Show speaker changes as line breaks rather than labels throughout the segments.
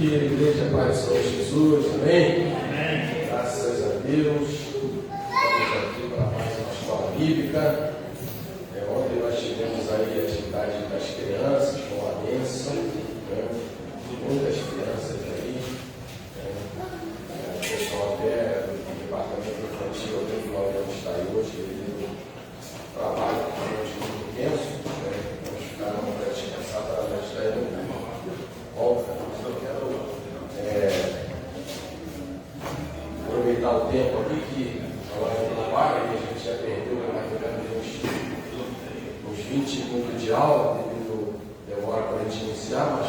dia, igreja, paz do Senhor Jesus, amém? Amém. Graças a Deus, estamos aqui para mais uma escola bíblica. Ontem nós tivemos aí a atividade das crianças, com a bênção, muitas crianças aí, o pessoal até do departamento infantil, até o final de onde está aí hoje, ele trabalha muito intenso, vamos ficar para descansar para nós estar aí. Bom, eu quero aproveitar o tempo aqui que agora no pai, a gente já perdeu mais ou menos uns 20 minutos de aula, devido demora para a gente iniciar, mas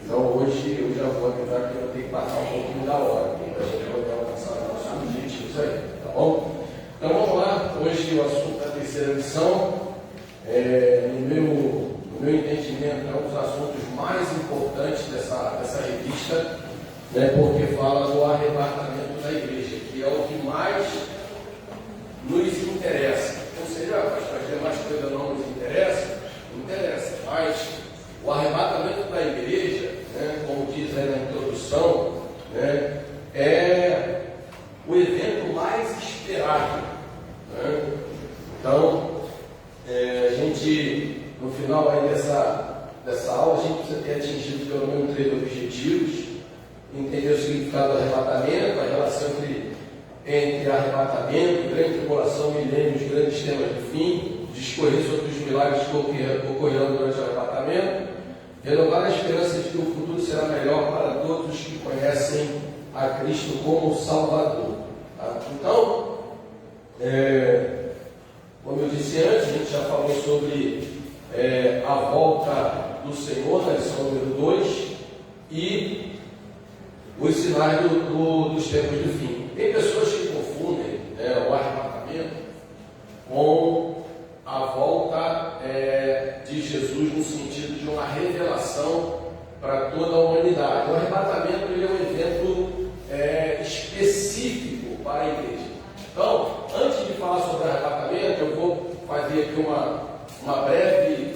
então hoje eu já vou avisar que eu tenho que passar um pouquinho da hora, para a gente poder alcançar nossos objetivos aí, tá bom? Então vamos lá, hoje o assunto da terceira lição, no meu entendimento, é um dos assuntos mais importantes dessa revista, porque fala do arrebatamento da igreja, que é o que mais nos interessa. Ou seja, as demais coisas não nos interessam, mas o arrebatamento da igreja, como diz aí na introdução, é o evento mais esperado. Então, a gente, no final aí dessa aula, a gente precisa ter atingido pelo menos 3 objetivos: entender o significado do arrebatamento, a relação entre arrebatamento, grande tribulação, milênios, grandes temas do fim, discorrer sobre os milagres que ocorrerão durante o arrebatamento, renovar a esperança de que o futuro será melhor para todos os que conhecem a Cristo como Salvador. Tá? Então, como eu disse antes, a gente já falou sobre a volta do Senhor, na lição número 2, e os sinais dos tempos do fim. Tem pessoas que confundem o arrebatamento com a volta de Jesus no sentido de uma revelação para toda a humanidade. O arrebatamento ele é um evento específico para a igreja. Então, antes de falar sobre o arrebatamento, eu vou fazer aqui uma breve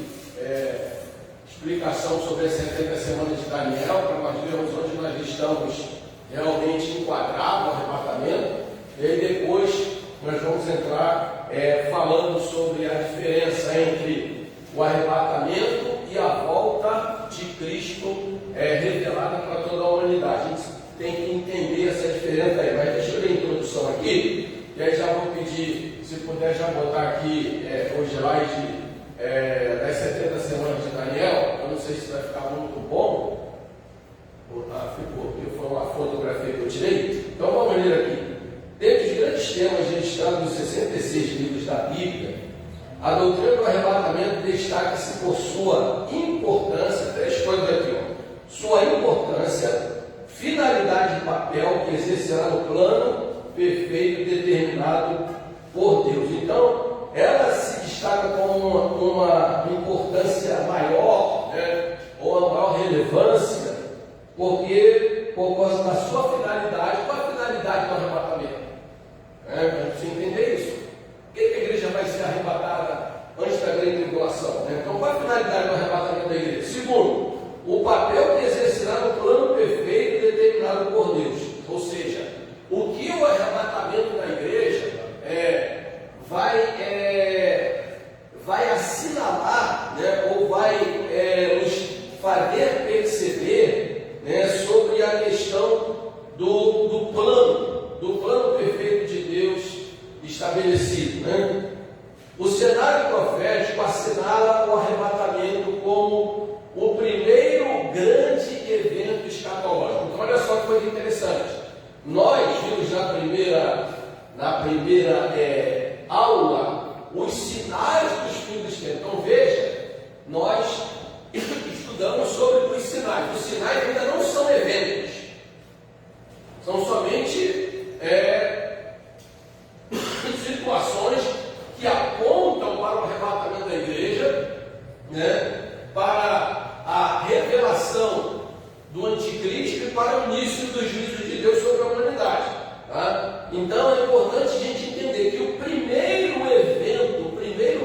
explicação sobre as 70 semanas de Daniel, para nós vermos onde nós estamos realmente enquadrados no arrebatamento. E aí depois nós vamos entrar falando sobre a diferença entre o arrebatamento e a volta de Cristo revelada para toda a humanidade. A gente tem que entender essa diferença aí, mas deixa eu ler a introdução aqui, e aí já vou pedir, se puder já botar aqui o slide das 70 semanas de Daniel. Eu não sei se vai ficar muito bom. Ficou, porque foi uma fotografia que eu tirei. Então vamos ler aqui. Dentre os grandes temas registrados nos 66 livros da Bíblia, a doutrina do arrebatamento destaca-se por sua importância, 3 coisas aqui, sua importância, finalidade e papel que exercerá no plano perfeito determinado por Deus. Então, ela se destaca como uma importância maior, ou a maior relevância, porque por causa da sua finalidade. Qual a finalidade do arrebatamento? Para você entender isso. Por que a igreja vai ser arrebatada antes da grande tribulação? Então, qual a finalidade do arrebatamento da igreja? Segundo, o papel que exercerá no plano perfeito determinado por Deus. Ou seja, o que o arrebatamento da igreja vai assinalar, ou vai nos fazer perceber sobre a questão do plano perfeito de Deus estabelecido. O cenário profético assinala o arrebatamento como o primeiro grande evento escatológico. Então olha só que coisa interessante. Nós vimos na primeira aula os sinais dos fins dos tempos. Então veja, nós estudamos sobre os sinais. Os sinais ainda não são eventos, são somente situações que apontam para o arrebatamento da igreja, para a revelação do anticristo e para o início dos juízos de Deus sobre a humanidade. Tá? Então é importante a gente entender que o primeiro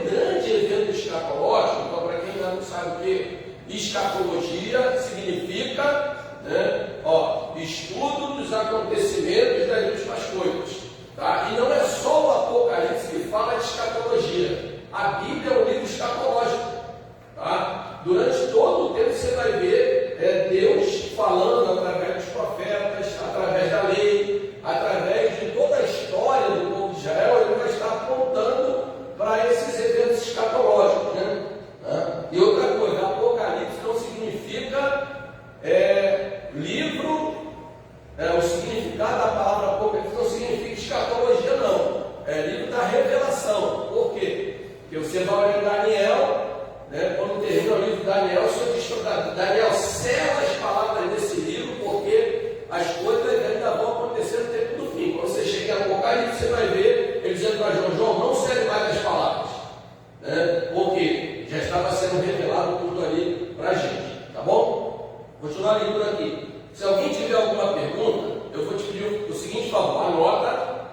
grande evento escatológico, então para quem ainda não sabe o que escatologia significa, estudo dos acontecimentos das últimas coisas. Tá? E não é só o Apocalipse que fala de escatologia. A Bíblia é um livro escatológico. Tá? Durante todo o tempo você vai ver Deus falando através dos profetas, através da lei, através de toda a história do povo de Israel. Ele vai estar apontando para esses eventos escatológicos. Né? E outra coisa, Apocalipse não significa livro, o significado da palavra Apocalipse não significa escatologia, não. É livro da revelação. Por quê? Porque você vai olhar Daniel, né, quando termina o livro de Daniel, o Senhor diz que Daniel sela as palavras desse livro, porque as coisas ainda vão acontecer no tempo do fim. Quando você chega em Apocalipse, você vai ver ele dizendo para João, não cele mais as palavras, né, porque já estava sendo revelado tudo ali para a gente. Tá bom? Vou continuar a leitura aqui. Se alguém tiver alguma pergunta, eu vou te pedir o seguinte favor, anota,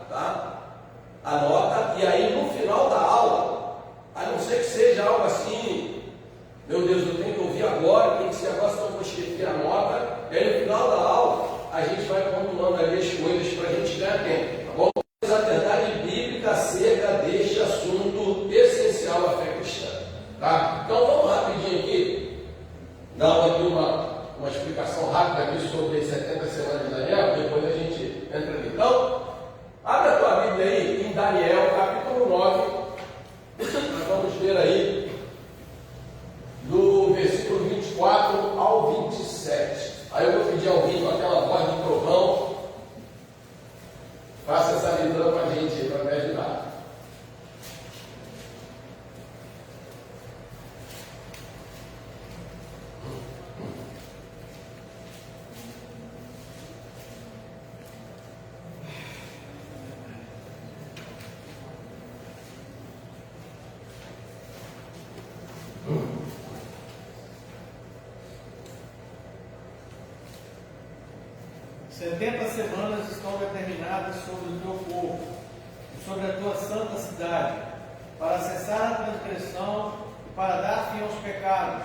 tá? Anota, e aí no final da aula, a não ser que seja algo assim, meu Deus, eu tenho que ouvir agora, tem que ser agora, senão eu vou esquecer, anota, e aí no final da aula, a gente vai pontuando ali as coisas para a gente ganhar tempo, tá bom? A verdade bíblica acerca deste assunto essencial à fé cristã, tá? Então vamos rapidinho aqui, dar aqui uma explicação rápida aqui sobre as 70 semanas de Daniel, depois a gente entra ali. Então, abre a tua Bíblia aí em Daniel, capítulo 9, nós vamos ver aí do versículo 24 ao 27. Aí eu vou pedir ao Rio aquela voz de trovão, faça essa leitura para a gente, para me ajudar.
Semanas estão determinadas sobre o teu povo e sobre a tua santa cidade, para cessar a transgressão e para dar fim aos pecados,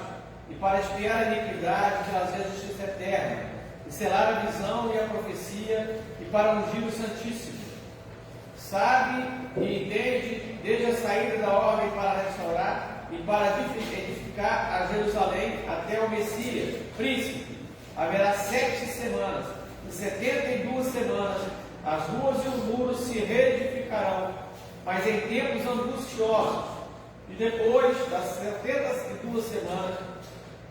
e para expiar a iniquidade e trazer a justiça eterna, e selar a visão e a profecia, e para ungir o Santíssimo. Sabe e entende desde a saída da ordem para restaurar e para edificar a Jerusalém até o Messias, príncipe. Haverá 7 semanas. Em 72 semanas, as ruas e os muros se reedificarão, mas em tempos angustiosos. E depois das 72 semanas,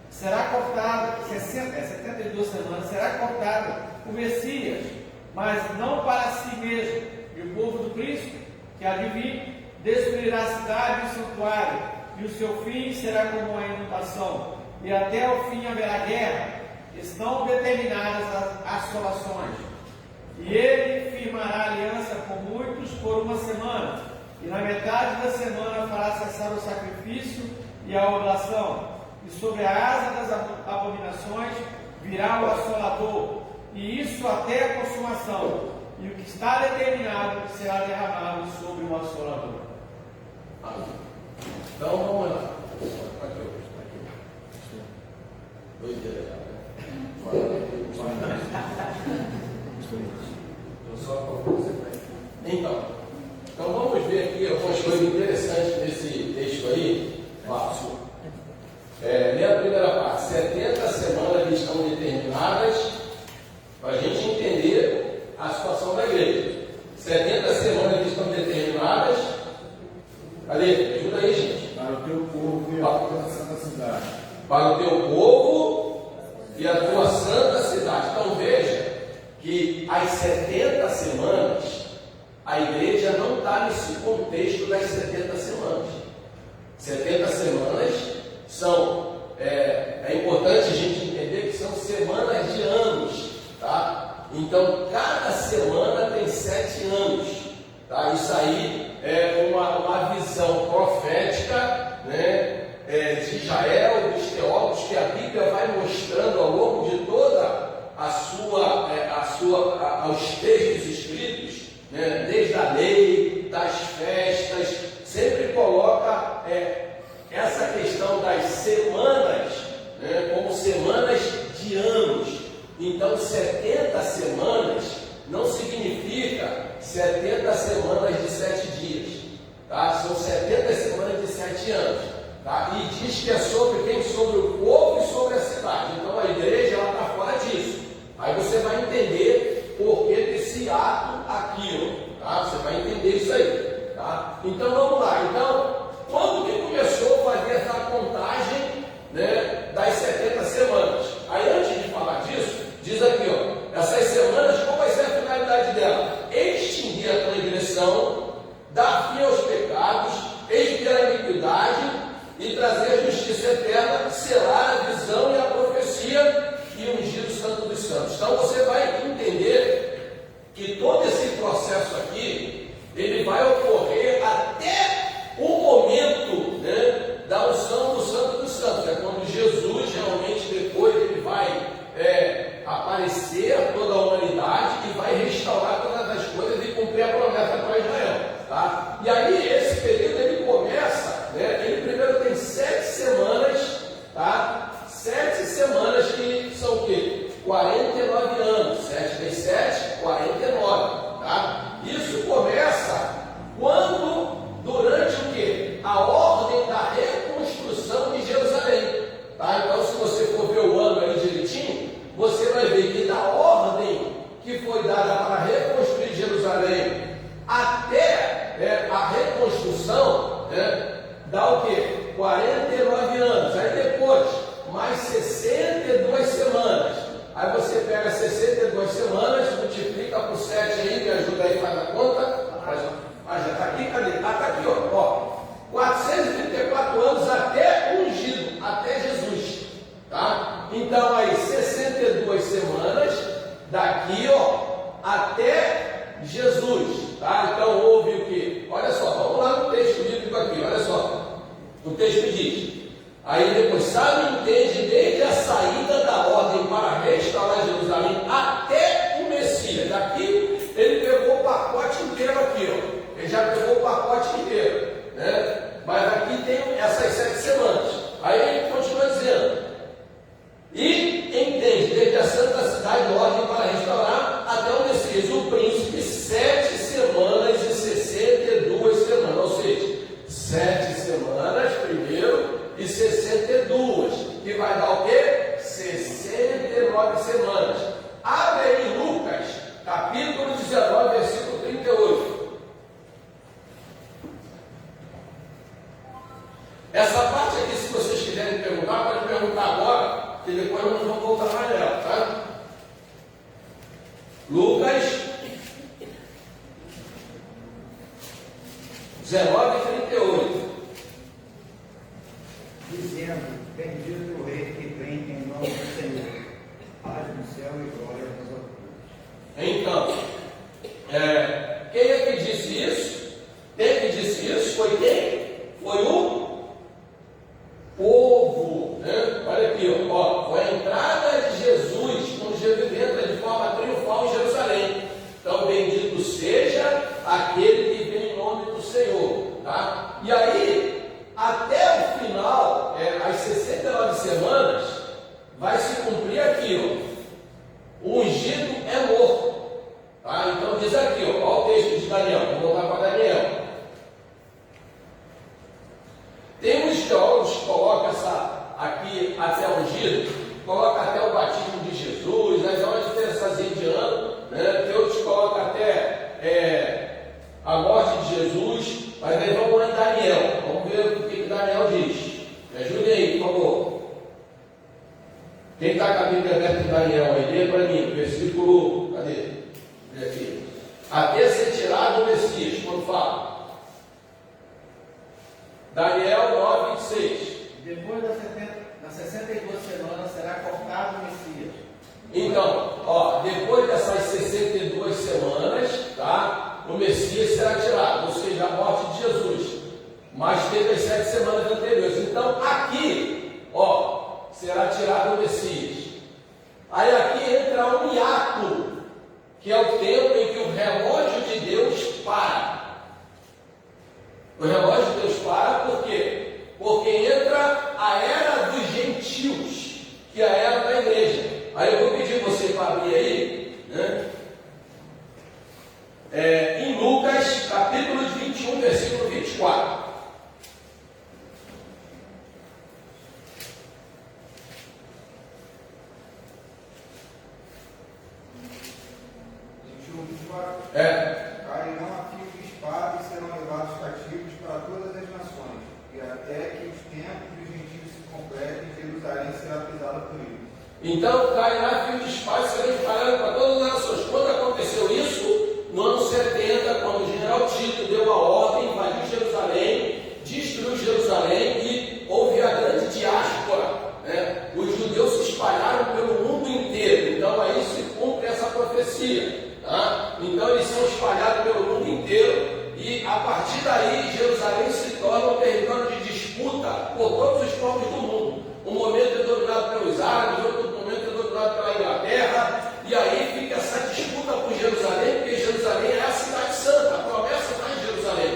será cortado, 72 semanas, será cortado o Messias, mas não para si mesmo. E o povo do Cristo, que há de vir, destruirá a cidade e o santuário, e o seu fim será como a inundação, e até o fim haverá guerra. Estão determinadas as assolações, e ele firmará aliança com muitos por 1 semana, e na metade da semana fará cessar o sacrifício e a oblação, e sobre a asa das abominações virá o assolador, e isso até a consumação, e o que está determinado será derramado sobre o assolador.
Então vamos lá. Doideira. Então vamos ver aqui algumas coisas interessantes nesse texto aí. Fácil. Lê a primeira parte. 70 semanas estão determinadas para a gente entender a situação da igreja. 70 semanas estão determinadas. Cadê? Ajuda aí, gente.
Para o teu povo e a tua santa cidade.
Para o teu povo e a tua santa cidade. Então veja que as 70 semanas, a igreja não está nesse contexto das 70 semanas. 70 semanas são, é importante a gente entender que são semanas de anos, tá? Então cada semana tem 7 anos, tá? Isso aí é uma visão profética, né? De Israel, dos teólogos, que a Bíblia vai mostrando ao longo de toda aos textos escritos, né? Desde a lei, das festas, sempre coloca essa questão das semanas, né? Como semanas de anos. Então 70 semanas não significa 70 semanas de 7 dias, tá? São 70 semanas de 7 anos, tá? E diz que é sobre quem? Sobre o povo e sobre a cidade. Então a igreja está fora disso. Aí você vai entender por que desse ato aqui, tá? Você vai entender isso aí, tá? Então vamos lá. Então, quando que começou a fazer essa contagem, né, das 70 semanas? Aí antes de falar disso, diz aqui, ó, essas semanas, qual vai ser a finalidade dela? Extinguir a transgressão, dar fim aos pecados, expiar a iniquidade e trazer a justiça eterna, selar a visão e a profecia e ungir o Santo dos Santos. Então você vai entender que todo esse processo aqui, ele vai ocorrer até o momento, né, da unção do Santo dos Santos. É quando Jesus realmente depois ele vai aparecer a toda a humanidade e vai restaurar todas as coisas e cumprir a promessa para Israel, tá? E aí esse período ele começa, né, ele primeiro tem 7 semanas, tá? 7 semanas que são o quê? 49 anos, 7 vezes 7, 49, tá? Isso começa quando, durante o quê? A ordem da reconstrução de Jerusalém, tá? Então se você for ver o ano aí direitinho, você vai ver que da ordem que foi dada para reconstruir Jerusalém até a reconstrução, né, dá o quê? 49 anos. Aí depois, mais 62 semanas. Aí você pega 62 semanas, multiplica por 7 aí, me ajuda aí, faz a conta. Já está aqui, cadê? Ah, está aqui, ó. 434 anos até ungido, até Jesus, tá? Então aí 62 semanas daqui, ó, até Jesus, tá? Então houve o quê? Olha só, vamos lá no texto bíblico aqui, olha só. O texto diz: aí depois, sabe, entende, desde a saída da ordem para restaurar Jerusalém até o Messias. Daqui ele pegou o pacote inteiro aqui, ó. Ele já pegou o pacote inteiro, né? Mas aqui tem essas 7 semanas. Aí ele continua dizendo: e entende, desde a santa cidade, ordem para restaurar até o Messias, o príncipe, 7 semanas e 62 semanas. Ou seja, 7 semanas primeiro e 62, que vai dar o quê? 69 semanas. Abre aí Lucas, capítulo 19, versículo 38. Essa parte aqui, se vocês quiserem perguntar, pode perguntar agora, que depois nós vamos voltar mais nela, tá? Lucas 19, 38.
Dizendo: bendito o rei que vem em nome do Senhor, paz no céu e glória nas alturas.
Então, quem é que disse isso? Quem que disse isso? Foi quem? Foi o povo, né? Olha aqui, ó, foi a entrada de Jesus, quando Jesus entra de forma triunfal em Jerusalém. Então, bendito seja aquele que vem em nome do Senhor, tá? E aí, até o final, as 69 semanas, vai se cumprir aqui, ó. O ungido é morto, tá? Então diz aqui, ó o texto de Daniel, vamos voltar para Daniel. Tem uns teólogos que colocam essa aqui até ungido, coloca até o batismo de Jesus, aí dá uma diferençazinha de ano, né? Tem outros que colocam até a morte de Jesus, mas aí vamos lá em Daniel, vamos ver o que Daniel diz. Me ajude aí, por favor. Quem está com a Bíblia aberta em Daniel aí, lê para mim, versículo, cadê? Aqui. Até ser tirado o Messias, quando fala. Daniel 9, 26.
Depois das 62 semanas será cortado o Messias.
Então, ó, depois dessas 62 semanas, tá? O Messias será tirado, ou seja, a morte de Jesus. Mas teve as 7 semanas anteriores. Então, aqui, ó, será tirado o Messias. Aí aqui entra um hiato, que é o tempo em que o relógio de Deus para. O relógio de Deus para por quê? Porque entra a era dos gentios, que é a era da igreja. Aí eu vou pedir você Então, cairá filho de espada, serão espalhados para todas as nações. Quando aconteceu isso? No ano 70, quando o general Tito deu a ordem, invadiu Jerusalém, destruiu Jerusalém e houve a grande diáspora. Os judeus se espalharam pelo mundo inteiro. Então, aí se cumpre essa profecia. Tá? Então, eles são espalhados pelo mundo inteiro. E a partir daí, Jerusalém se torna um território de disputa por todos os povos do mundo. Um momento é dominado pelos árabes, outro momento é dominado pela Inglaterra. E aí fica essa disputa por Jerusalém, porque Jerusalém é a cidade santa, a promessa está em Jerusalém.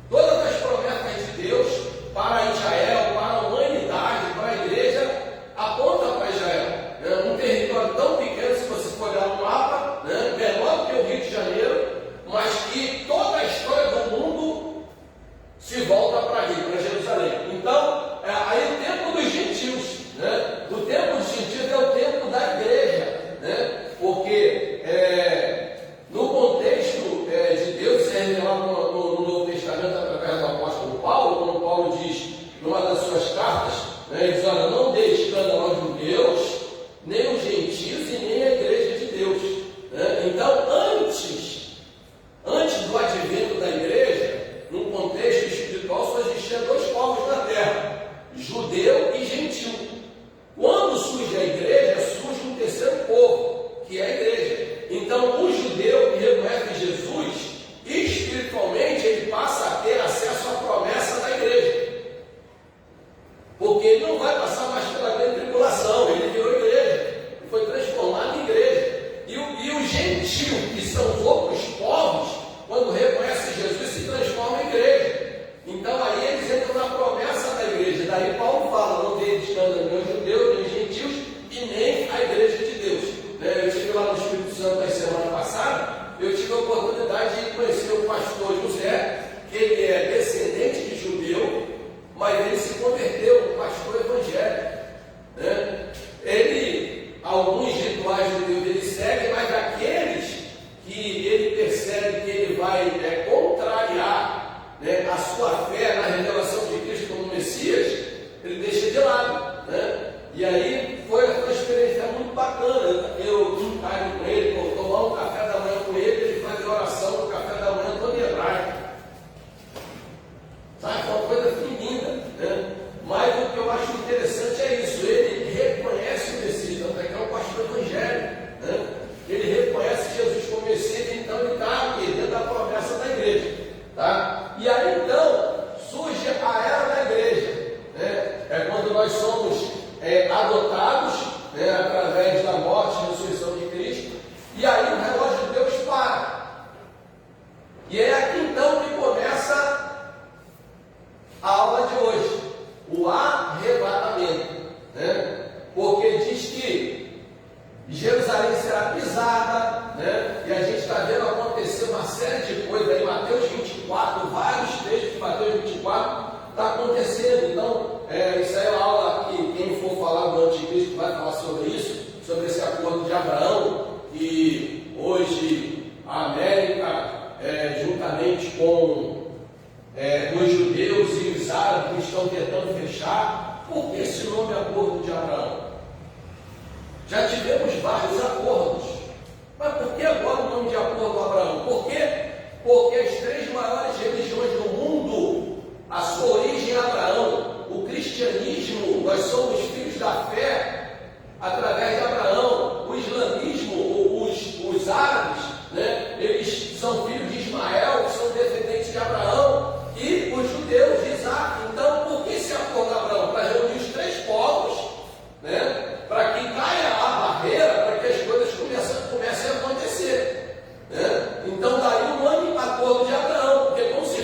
Todas as promessas de Deus para Israel, para a humanidade, para a igreja, apontam para Israel. Um território tão pequeno, se você for olhar no mapa, menor que o Rio de Janeiro, mas que toda a história do mundo se volta para ali, para Jerusalém. Então, aí o tempo dos gentios, o tempo dos gentios é o tempo da igreja, porque no contexto de Deus, se é revelado no Novo Testamento através do apóstolo Paulo, quando Paulo diz, numa das suas cartas, ele diz, olha, não dê escândalo aos judeus, nem os gentios e nem a igreja de Deus. Então, antes do advento da igreja, num contexto espiritual, só existiam dois povos na terra, judeu e gentil. Quando surge a igreja, surge um terceiro povo, que é a igreja. Então, o judeu que reconhece Jesus, espiritualmente, ele passa a ter acesso à promessa da igreja. Porque ele não vai passar mais pela grande tribulação, ele virou igreja, ele foi transformado em igreja. E o gentil, que são os outros povos, quando reconhecem Jesus, se transformam em igreja. Então aí eles entram na promessa da igreja. Daí Paulo fala, não tem escândalo nem os judeus, nem os gentios, e nem a igreja de Deus. Eu estive lá no Espírito Santo na semana passada, eu tive a oportunidade de conhecer o pastor José, que ele é descendente de judeu, mas ele se converteu, um pastor evangélico. Alguns rituais judeus ele segue, mas aqueles que ele percebe que ele vai contrariar a sua fé na revelação de Cristo como Messias, ele deixa de lado. E aí foi uma experiência muito bacana. Eu caio com ele, vou tomar um café da manhã com ele, ele faz a oração do café da manhã todo hebraico. Sabe, uma coisa linda. Mas o que eu acho interessante é isso, ele reconhece o Messias, tanto é que é um pastor evangélico. Ele reconhece Jesus como Messias, então ele está aqui dentro da promessa da igreja. Tá? E aí então surge a era da igreja. É quando nós somos adotados através da morte e ressurreição de Cristo. E aí o relógio de Deus para. E é aqui então que começa a aula de hoje, o arrebatamento. Porque diz que Jerusalém será pisada, e a gente está vendo acontecer uma série de coisas aí, Mateus 24, vários textos de Mateus 24 está acontecendo. Então, isso aí é uma aula que quem for falar do anticristo vai falar sobre isso, sobre esse acordo de Abraão, e hoje a América, juntamente com os judeus e os árabes estão tentando fechar. Por que esse nome acordo de Abraão? Já tivemos vários acordos, mas por que agora o nome de acordo Abraão? Por quê? Porque as três maiores religiões do mundo, a sua origem é Abraão. O cristianismo, nós somos filhos da fé através de Abraão. O islamismo, os árabes, eles são filhos de Ismael, que são descendentes de Abraão, e os judeus de Isaac. Então, por que esse acordo de Abraão? Para reunir os três povos, para que caia a barreira, para que as coisas comecem a acontecer. Então, daí o nome acordo de Abraão, porque como se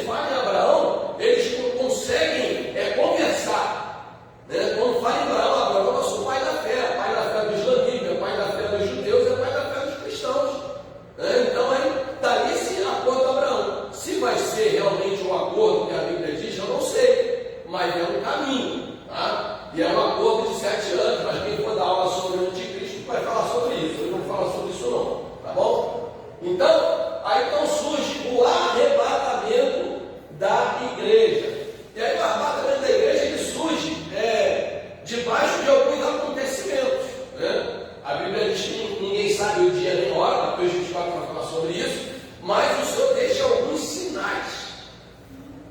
ninguém sabe o dia nem a hora, depois a gente vai falar sobre isso, mas o Senhor deixa alguns sinais,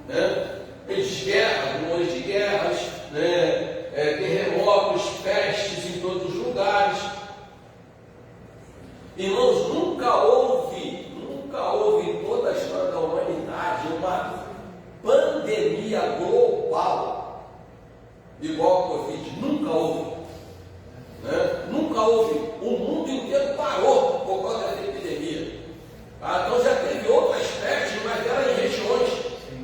né? Rumores de guerras, né? Terremotos, pestes em todos os lugares. Irmãos, nunca houve em toda a história da humanidade uma pandemia global igual a Covid. Nunca houve. Né? Nunca houve. O mundo inteiro parou por causa da epidemia. Tá? Então já teve outras pestes, mas eram em regiões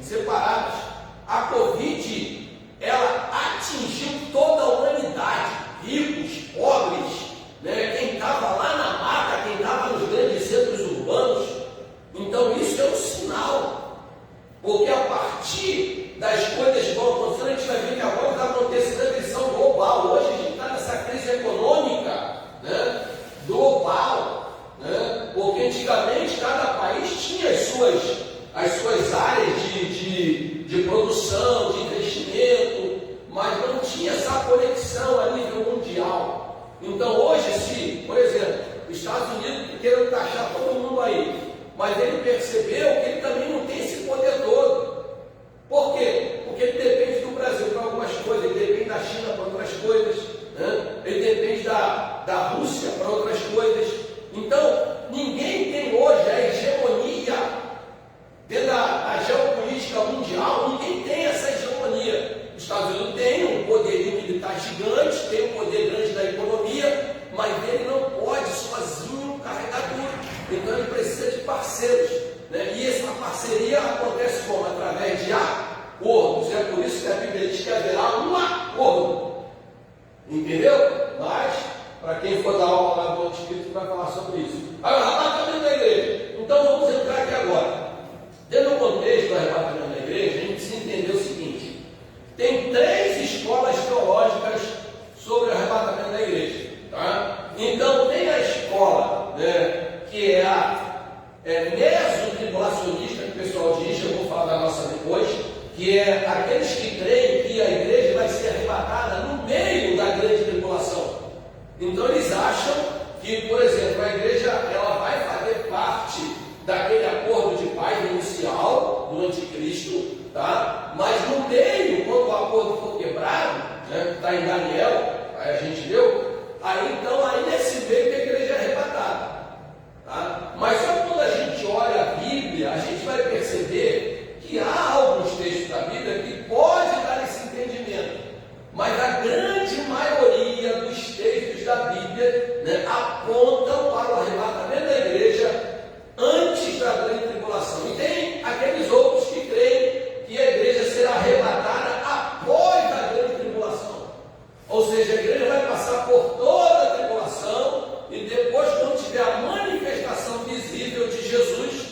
separadas. A Covid, ela atingiu toda a humanidade, ricos, pobres, né? Quem estava lá na mata, quem estava nos grandes centros urbanos. Então isso é um sinal, porque a partir das coisas que vão acontecendo, a gente vai ver que agora está acontecendo a crise global. Hoje a gente está nessa crise econômica, né? Global, né? Porque antigamente cada país tinha as suas áreas de produção, de investimento, mas não tinha essa conexão a nível mundial. Então hoje, se, por exemplo, os Estados Unidos querem taxar todo mundo aí, mas ele percebeu que ele também não tem esse poder todo. Por quê? Porque ele depende do Brasil para algumas coisas, ele depende da China para outras coisas, né? Ele depende da Rússia para outras coisas. Então, ninguém tem hoje a hegemonia dentro da geopolítica mundial, ninguém tem essa hegemonia. Os Estados Unidos tem um poderio militar gigante, tem um poder grande da economia, mas ele não pode sozinho carregar tudo. Então ele precisa de parceiros, né? E essa parceria acontece como? Através de acordos. É por isso que a Bíblia diz que haverá um acordo. Entendeu? Mas, para quem for dar aula lá do Anticristo, vai falar sobre isso. Agora, arrebatamento da igreja. Então vamos entrar aqui agora. Dentro do contexto do arrebatamento da igreja, a gente precisa entender o seguinte: tem 3 escolas teológicas sobre o arrebatamento da igreja. Tá? Então tem a escola, né, que é a mesotribulacionista, que o pessoal diz, eu vou falar da nossa depois, que é aqueles que creem que a igreja vai ser arrebatada no meio da grande tribulação. Então eles acham que, por exemplo, a igreja ela vai fazer parte daquele acordo de paz inicial do anticristo, tá? Mas no meio, quando o acordo for quebrado, né, está em Daniel, aí a gente leu, aí nesse meio que a igreja é arrebatada. Tá? Mas só quando a gente olha a Bíblia, a gente vai perceber que há alguns textos da Bíblia que pode dar esse entendimento. Mas a grande maioria dos textos da Bíblia, né, apontam para o arrebatamento da igreja antes da grande tribulação. E tem aqueles outros que creem que a igreja será arrebatada após a grande tribulação. Ou seja, a igreja vai passar por toda a tribulação e depois, quando tiver a manifestação visível de Jesus,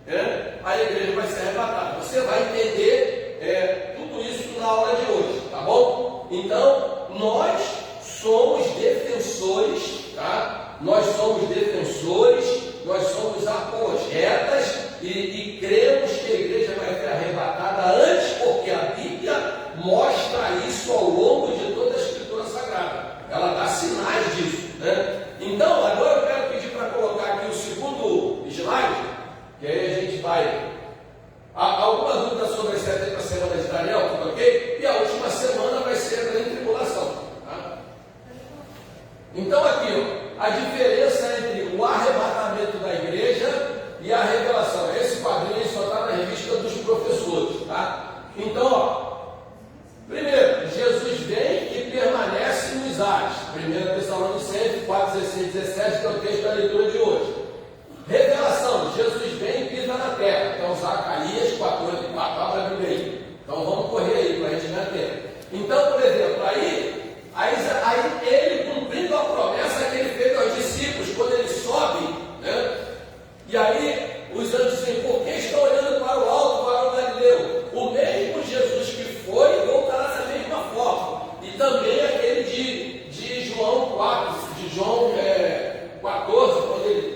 né, a igreja vai ser arrebatada. Você vai entender tudo isso na aula de hoje, tá bom? Então, nós somos defensores, tá? Nós somos defensores, nós somos apologetas e cremos que a igreja vai ser arrebatada antes, porque a Bíblia mostra isso ao longo de toda a Escritura Sagrada. Ela dá sinais disso, né? Então, agora eu quero pedir para colocar aqui o segundo slide, que aí a gente vai... Alguma dúvida sobre as 70 semanas de Daniel, tudo ok? E a última semana vai ser a grande tribulação. Tá? Então aqui, ó, a diferença entre o arrebatamento da igreja e a revelação. Esse quadrinho só está na revista dos professores. Tá? Então, ó, primeiro, Jesus vem e permanece nos ares. 1 Tessalonicenses 4, 16, 17, que é o texto da leitura de hoje. Revelação, Jesus vem e pisa na terra. Então, Zacarias 14, 4, abra a Bíblia aí. Então, vamos correr aí para a gente ganhar tempo. Então, por exemplo, aí ele cumprindo a promessa que ele fez aos discípulos, quando ele sobe, né? E aí, os anjos dizem, por que estão olhando para o alto, para o Galileu? O mesmo Jesus que foi, voltará da mesma forma. E também aquele de João 4, de João 14, quando ele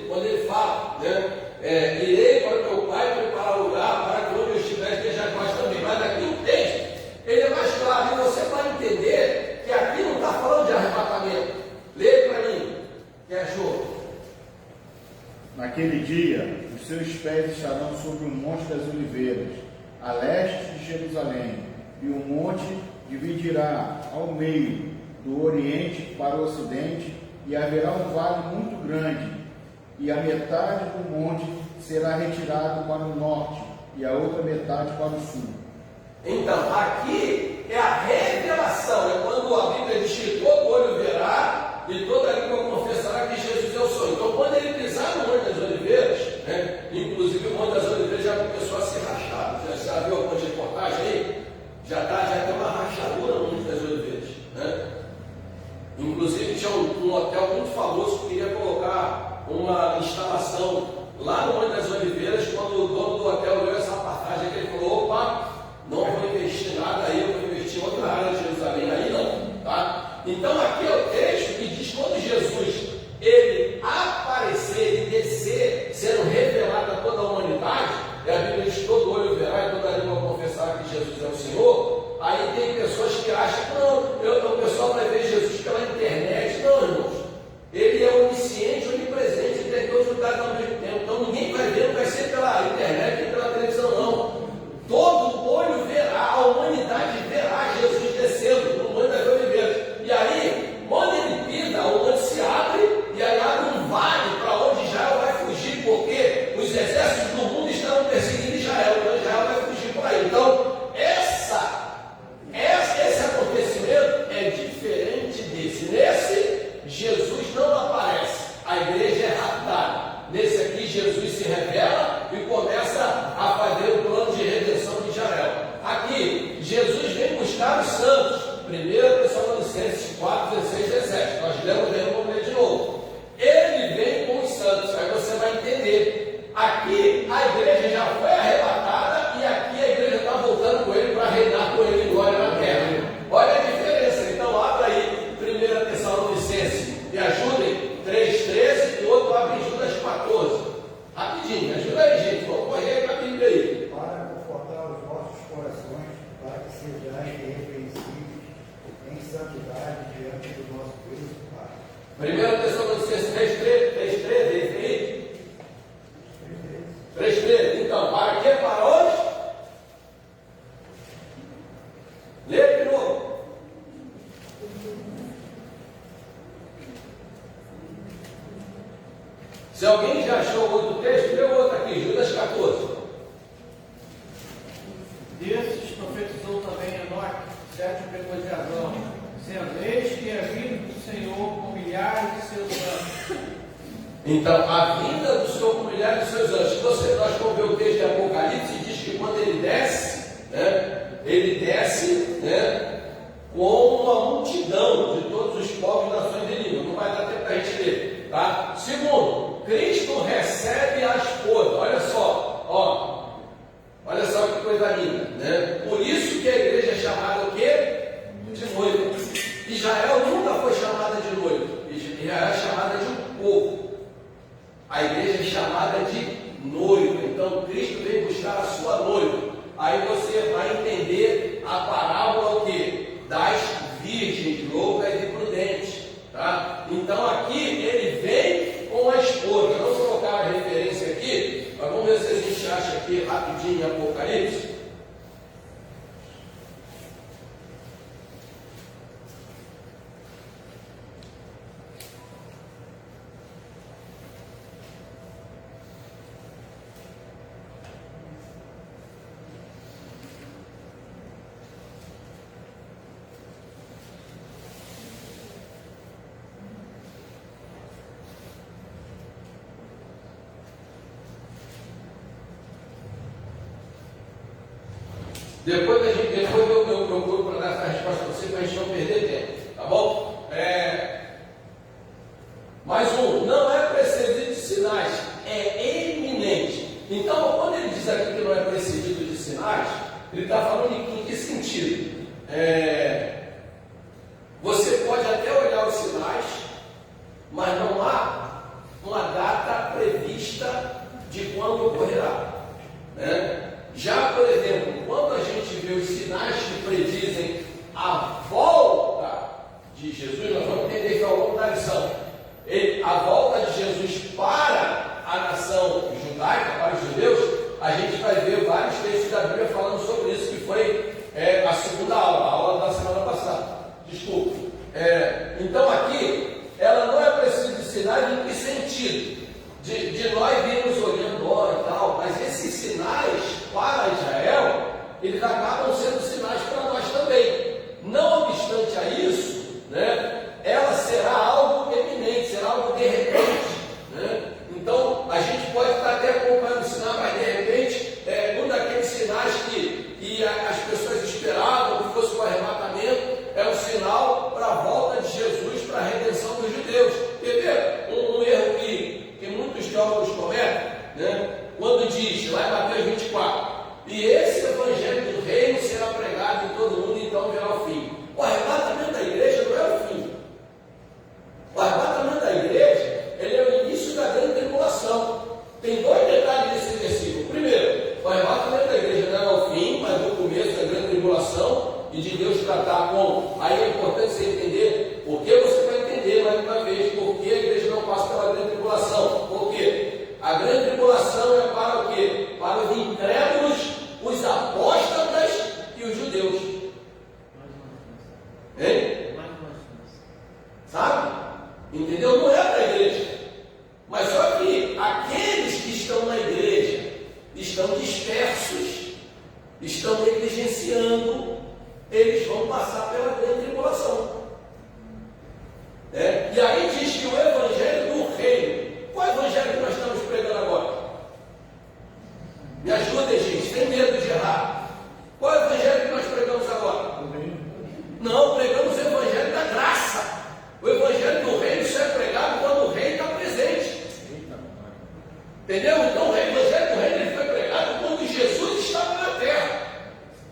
Naquele dia, os seus pés estarão sobre o Monte das Oliveiras, a leste de Jerusalém, e o monte dividirá ao meio, do oriente para o ocidente, e haverá um vale muito grande, e a metade do monte será retirado para o norte, e a outra metade para o sul.
Então, aqui é a revelação, é quando a Bíblia diz que todo olho verá e toda língua confessará que Jesus é o Senhor. Então, quando ele pisar no Monte das Oliveiras, né, inclusive o Monte das Oliveiras já começou a ser rachado. Já viu alguma reportagem aí? Já tem uma rachadura no Monte das Oliveiras, né? Inclusive tinha um hotel muito famoso que queria colocar uma instalação lá no Monte das Oliveiras. Quando o dono do hotel olhou essa passagem, ele falou: opa, não vou investir nada aí, eu vou investir em outra área de Jerusalém, aí não, tá? Então aqui é o texto que diz: quando Jesus ele aparecer e descer, sendo revelado a toda a humanidade, e a Bíblia diz: todo olho verá e toda língua confessará que Jesus é o Senhor. Aí tem pessoas que acham que não, o pessoal vai ver Jesus pela internet. Não, irmãos, ele é onisciente, onipresente, ele tem todos os lugares ao mesmo tempo. Então ninguém vai ver, não vai ser pela internet nem pela televisão, não. Todo olho verá, a humanidade verá Jesus descendo no Monte das Oliveiras. E aí, quando ele pisa, o monte se abre, e aí abre um vale para onde Israel vai fugir, porque os exércitos do mundo estão perseguindo Israel, então Israel vai fugir por aí. Então, esse acontecimento é diferente desse. Nesse, Jesus não aparece, a igreja é raptada. Nesse aqui, Jesus se revela e começa a fazer o plano de redenção de Israel. Aqui, Jesus vem buscar os santos. 1 Tessalonicenses 4, 16, 17. Nós lemos, vamos ler de novo. Ele vem com os santos. Aí você vai entender. Aqui, a igreja já foi arrebatada e aqui a igreja está voltando com ele para reinar com ele em glória na terra. Olha a diferença. Então, abra aí 1 Tessalonicenses. Me ajudem. 3,13 e o outro abre em Judas 14. Rapidinho, ajuda aí, gente. Vamos correr com a Bíblia aí.
Para confortar os vossos corações, para que sejais irrepreensíveis em santidade diante do nosso Deus e Pai.
1 Tessalonicenses 3,13. 3,13. Então, para quê? Para onde? Lê de novo. Se alguém já achou outro texto, lê outro aqui, Judas 14.
Desses profetizou também Enoque, sétimo depois de Adão, dizendo: eis que é vindo do Senhor com milhares de seus anjos.
Então, a vinda do Senhor com milhares de seus anjos. Nós vamos ver o texto de Apocalipse e diz que quando ele desce, né, com uma multidão de todos os povos, nações e línguas. Não vai dar tempo para a gente ler, tá? Segundo, Cristo recebe a esposa. Olha só, olha só que coisa linda, né? Por isso que a igreja é chamada o quê? De noiva. Israel nunca foi chamada de noiva. Israel é chamada de um povo. A igreja é chamada de noiva. Então Cristo vem buscar a sua noiva. Aí você vai entender a parábola o quê? Das virgens loucas e prudentes, tá? Então aqui ele vem com a esposa. Vamos colocar a referência aqui, mas vamos ver se a gente acha aqui rapidinho em Apocalipse. Depois eu procuro para dar essa resposta para você, para a gente não perder tempo, tá bom? Mais um, não é precedido de sinais, é eminente. Então, quando ele diz aqui que não é precedido de sinais, ele está falando em que sentido? Você pode até olhar os sinais, mas não há uma data prevista de quando ocorrerá, né? Já, por exemplo, quando a gente vê os sinais que predizem a volta de Jesus, nós vamos de nós virmos olhando ó e tal, mas esses sinais para Israel, eles acabam sendo sinais para nós também. Não obstante a isso, né, ela será algo eminente, será algo de repente, né? Então, a gente pode estar até acompanhando o sinal, mas de repente, um daqueles sinais que as pessoas esperavam que fosse o arrebatamento, é um sinal para a volta de Jesus, para a redenção dos judeus. Quer ver um erro que muitos teólogos cometem, né? Quando diz, lá em Mateus 24, e esse evangelho do reino será pregado em todo mundo, então virá o fim. O arrebatamento da igreja não é o fim. O arrebatamento da igreja, ele é o início da grande tribulação. Tem dois detalhes nesse versículo. Primeiro, o arrebatamento da igreja não é o fim, mas o começo da grande tribulação, e de Deus tratar com. Aí é importante você entender, porque você vai entender mais uma vez, porque a igreja não passa pela grande tribulação. Por quê? A grande tribulação é para o quê? Para os incrédulos, os apóstatas e os judeus. Hein? Sabe? Entendeu? Não é para a igreja. Mas só que aqueles que estão na igreja estão dispersos, estão negligenciando, eles vão passar pela grande tribulação. E aí diz que o evangelho do reino, qual é o evangelho que nós estamos pregando agora? Me ajudem, gente, tem medo de errar. Qual é o evangelho que nós pregamos agora? Não, pregamos o evangelho da graça. O evangelho do reino só é pregado quando o rei está presente. Entendeu? Então o evangelho do reino ele foi pregado quando Jesus estava na terra.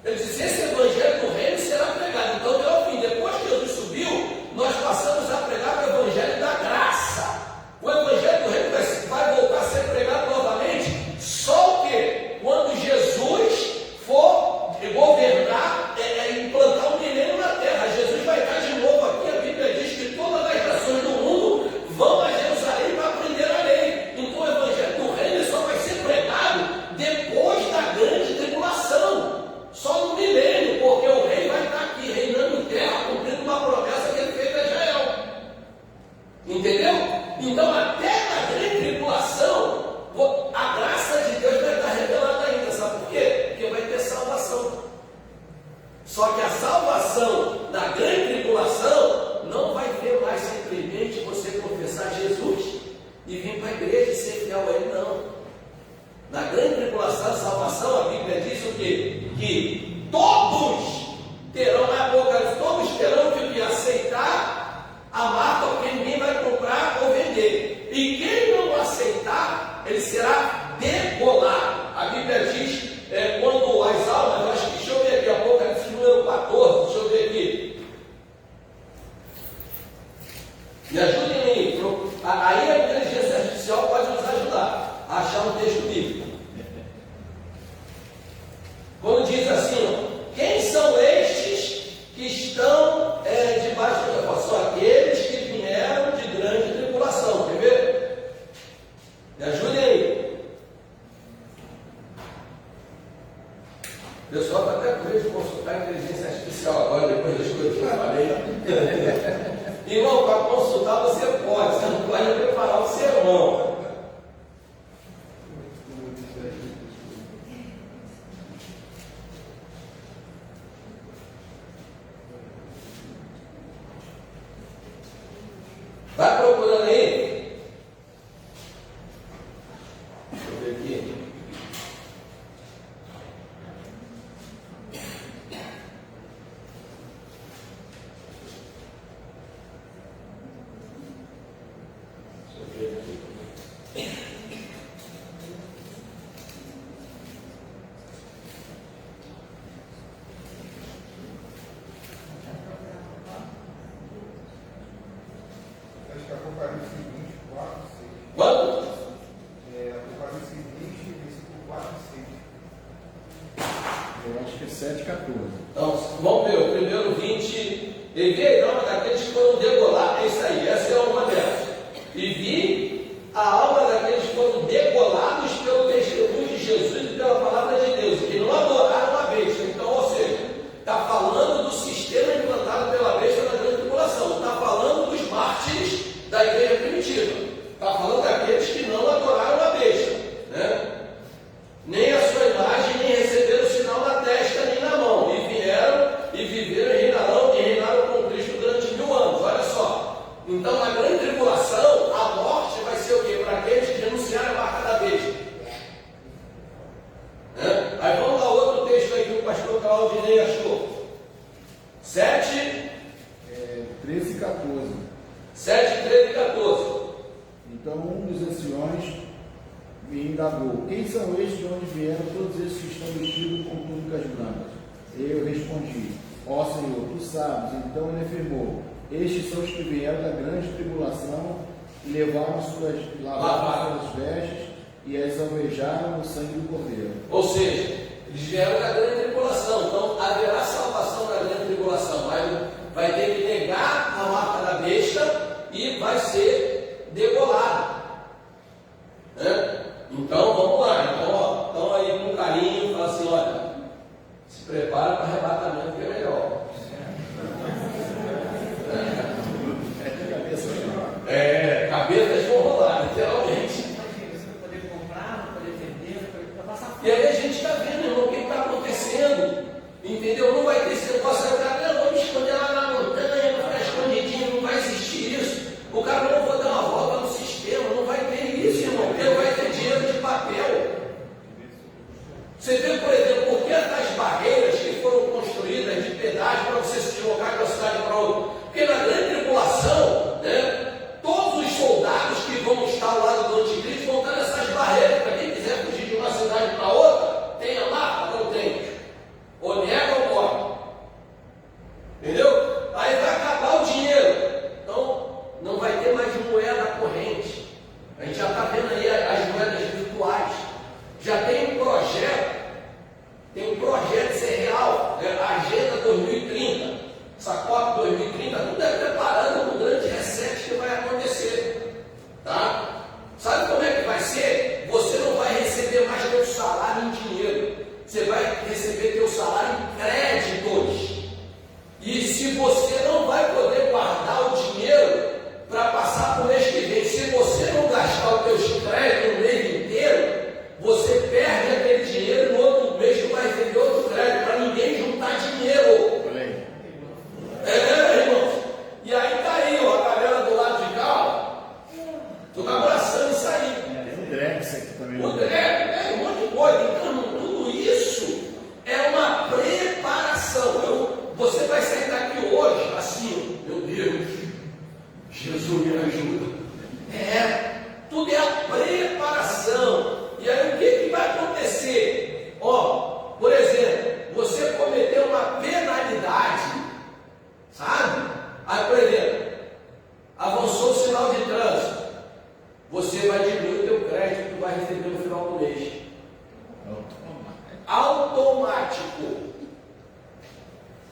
Ele disse, esse evangelho do reino será pregado. Então até o fim, depois que Jesus subiu, nós passamos a pregar o evangelho da graça. O evangelho do reino vai voltar a ser pregado novamente, só o quê? Quando Jesus for governar, implantar um milênio na terra. Jesus vai estar de novo aqui. A Bíblia diz que todas as nações do mundo vão a Jerusalém para aprender a lei. Então o evangelho do reino só vai ser pregado depois da grande tribulação, só no milênio, porque o rei vai estar aqui reinando em terra, cumprindo uma promessa que ele fez a Israel. Entendeu? Então até na grande tribulação a graça de Deus vai estar revelada ainda. Sabe por quê? Porque vai ter salvação. Só que a salvação na grande tribulação não vai ter mais simplesmente você confessar Jesus e vir para a igreja e ser fiel a Ele, não. Na grande tribulação, a salvação, a Bíblia diz o quê? Que todos terão, na Apocalipse, todos terão que aceitar a marca, porque ninguém vai comprar ou vender. E quem não aceitar, ele será degolado. A Bíblia diz, quando as almas, eu acho que, deixa eu ver aqui, Apocalipse número 14, deixa eu ver aqui. Me ajudem aí. Aí a inteligência artificial pode nos ajudar a achar um texto bíblico. Quando diz assim, ó, quem são estes que estão debaixo da tribulação? São aqueles que vieram de grande tribulação. Quer ver? Me ajudem aí. O pessoal está até com medo de consultar a inteligência artificial agora, depois das coisas que eu falei. Irmão, para consultar você pode, você não pode preparar o sermão. Vai procurando aí. Deixa eu ver aqui.
Acho que Apocalipse 20, 4, 6.
Quanto?
Apocalipse 20, versículo 4 e 6.
Eu acho que é 7, 14.
Então, vamos ver, o primeiro 20, e vi a alma daqueles que foram degolados, é isso aí, essa é uma delas. E vi a alma daqueles que foram degolados pelo testemunho de Jesus e pela palavra de Deus, que não adoraram a besta. Então, ou seja, está falando do sistema implantado pela besta na grande tribulação, está falando dos mártires da igreja primitiva, está falando daqueles que não adoraram
um dos anciões me indagou: quem são estes de onde vieram todos esses que estão vestidos com túnicas brancas? Eu respondi: ó Senhor, tu sabes. Então ele afirmou: estes são os que vieram da grande tribulação e lavaram suas vestes e as alvejaram no sangue do Cordeiro.
Ou seja, eles vieram da grande tribulação, então haverá salvação na grande tribulação. Vai ter que negar a marca da besta e vai ser degolado. Né? Então vamos lá. Então aí com carinho, fala assim: olha, se prepara para arrebatamento que é melhor. Cabeças vão rolar, literalmente.
Você vai poder comprar, não poder vender, vai passar fome.
E aí a gente está vendo, irmão, o que está acontecendo. Entendeu? Não vai ter esse negócio, o cara, não, vamos esconder lá na montanha, para ficar escondidinho, não vai existir isso. O cara, não vou dar uma volta no sistema, não vai ter isso, irmão, porque não vai ter dinheiro de papel. Você vê, por exemplo, por que as barreiras que foram construídas de pedágio para você se deslocar de uma cidade para outra? Porque na grande tribulação, né, todos os soldados que vão estar ao lado do anticristo vão estar nessas barreiras. Para quem quiser fugir de uma cidade para outra, tem a marca, não tem. Ou nega ou morre. Entendeu? Aí vai acabar o dinheiro. Então, não vai ter mais moeda corrente. A gente já está vendo aí as moedas virtuais. Já tem um projeto. Tem um projeto, isso é real. A Agenda 2030. Essa COP 2030, tudo é preparando um grande reset que vai acontecer. Tá? Sabe como é que vai ser? Você não vai receber mais teu salário em dinheiro. Você vai receber teu salário em créditos. E se você não vai poder guardar o dinheiro para passar para o mês que vem, se você não gastar os teus créditos no mês inteiro, você perde aquele dinheiro e no outro mês tu vai receber outro crédito, para ninguém juntar dinheiro. Irmãos. E aí tá aí, ó, a galera do lado de cá, ó, tô abraçando isso aí.
Tem o Drex aqui também.
O Drex, um monte de coisa. Então, tudo isso é uma preparação. Você vai sair daqui hoje assim, meu Deus, Jesus me ajuda. Tudo é a preparação. E aí o que vai acontecer? Ó, por exemplo, você cometeu uma penalidade, sabe? Aí, por exemplo, avançou o sinal de trânsito, você vai diminuir o teu crédito que tu vai receber no final do mês. Automático.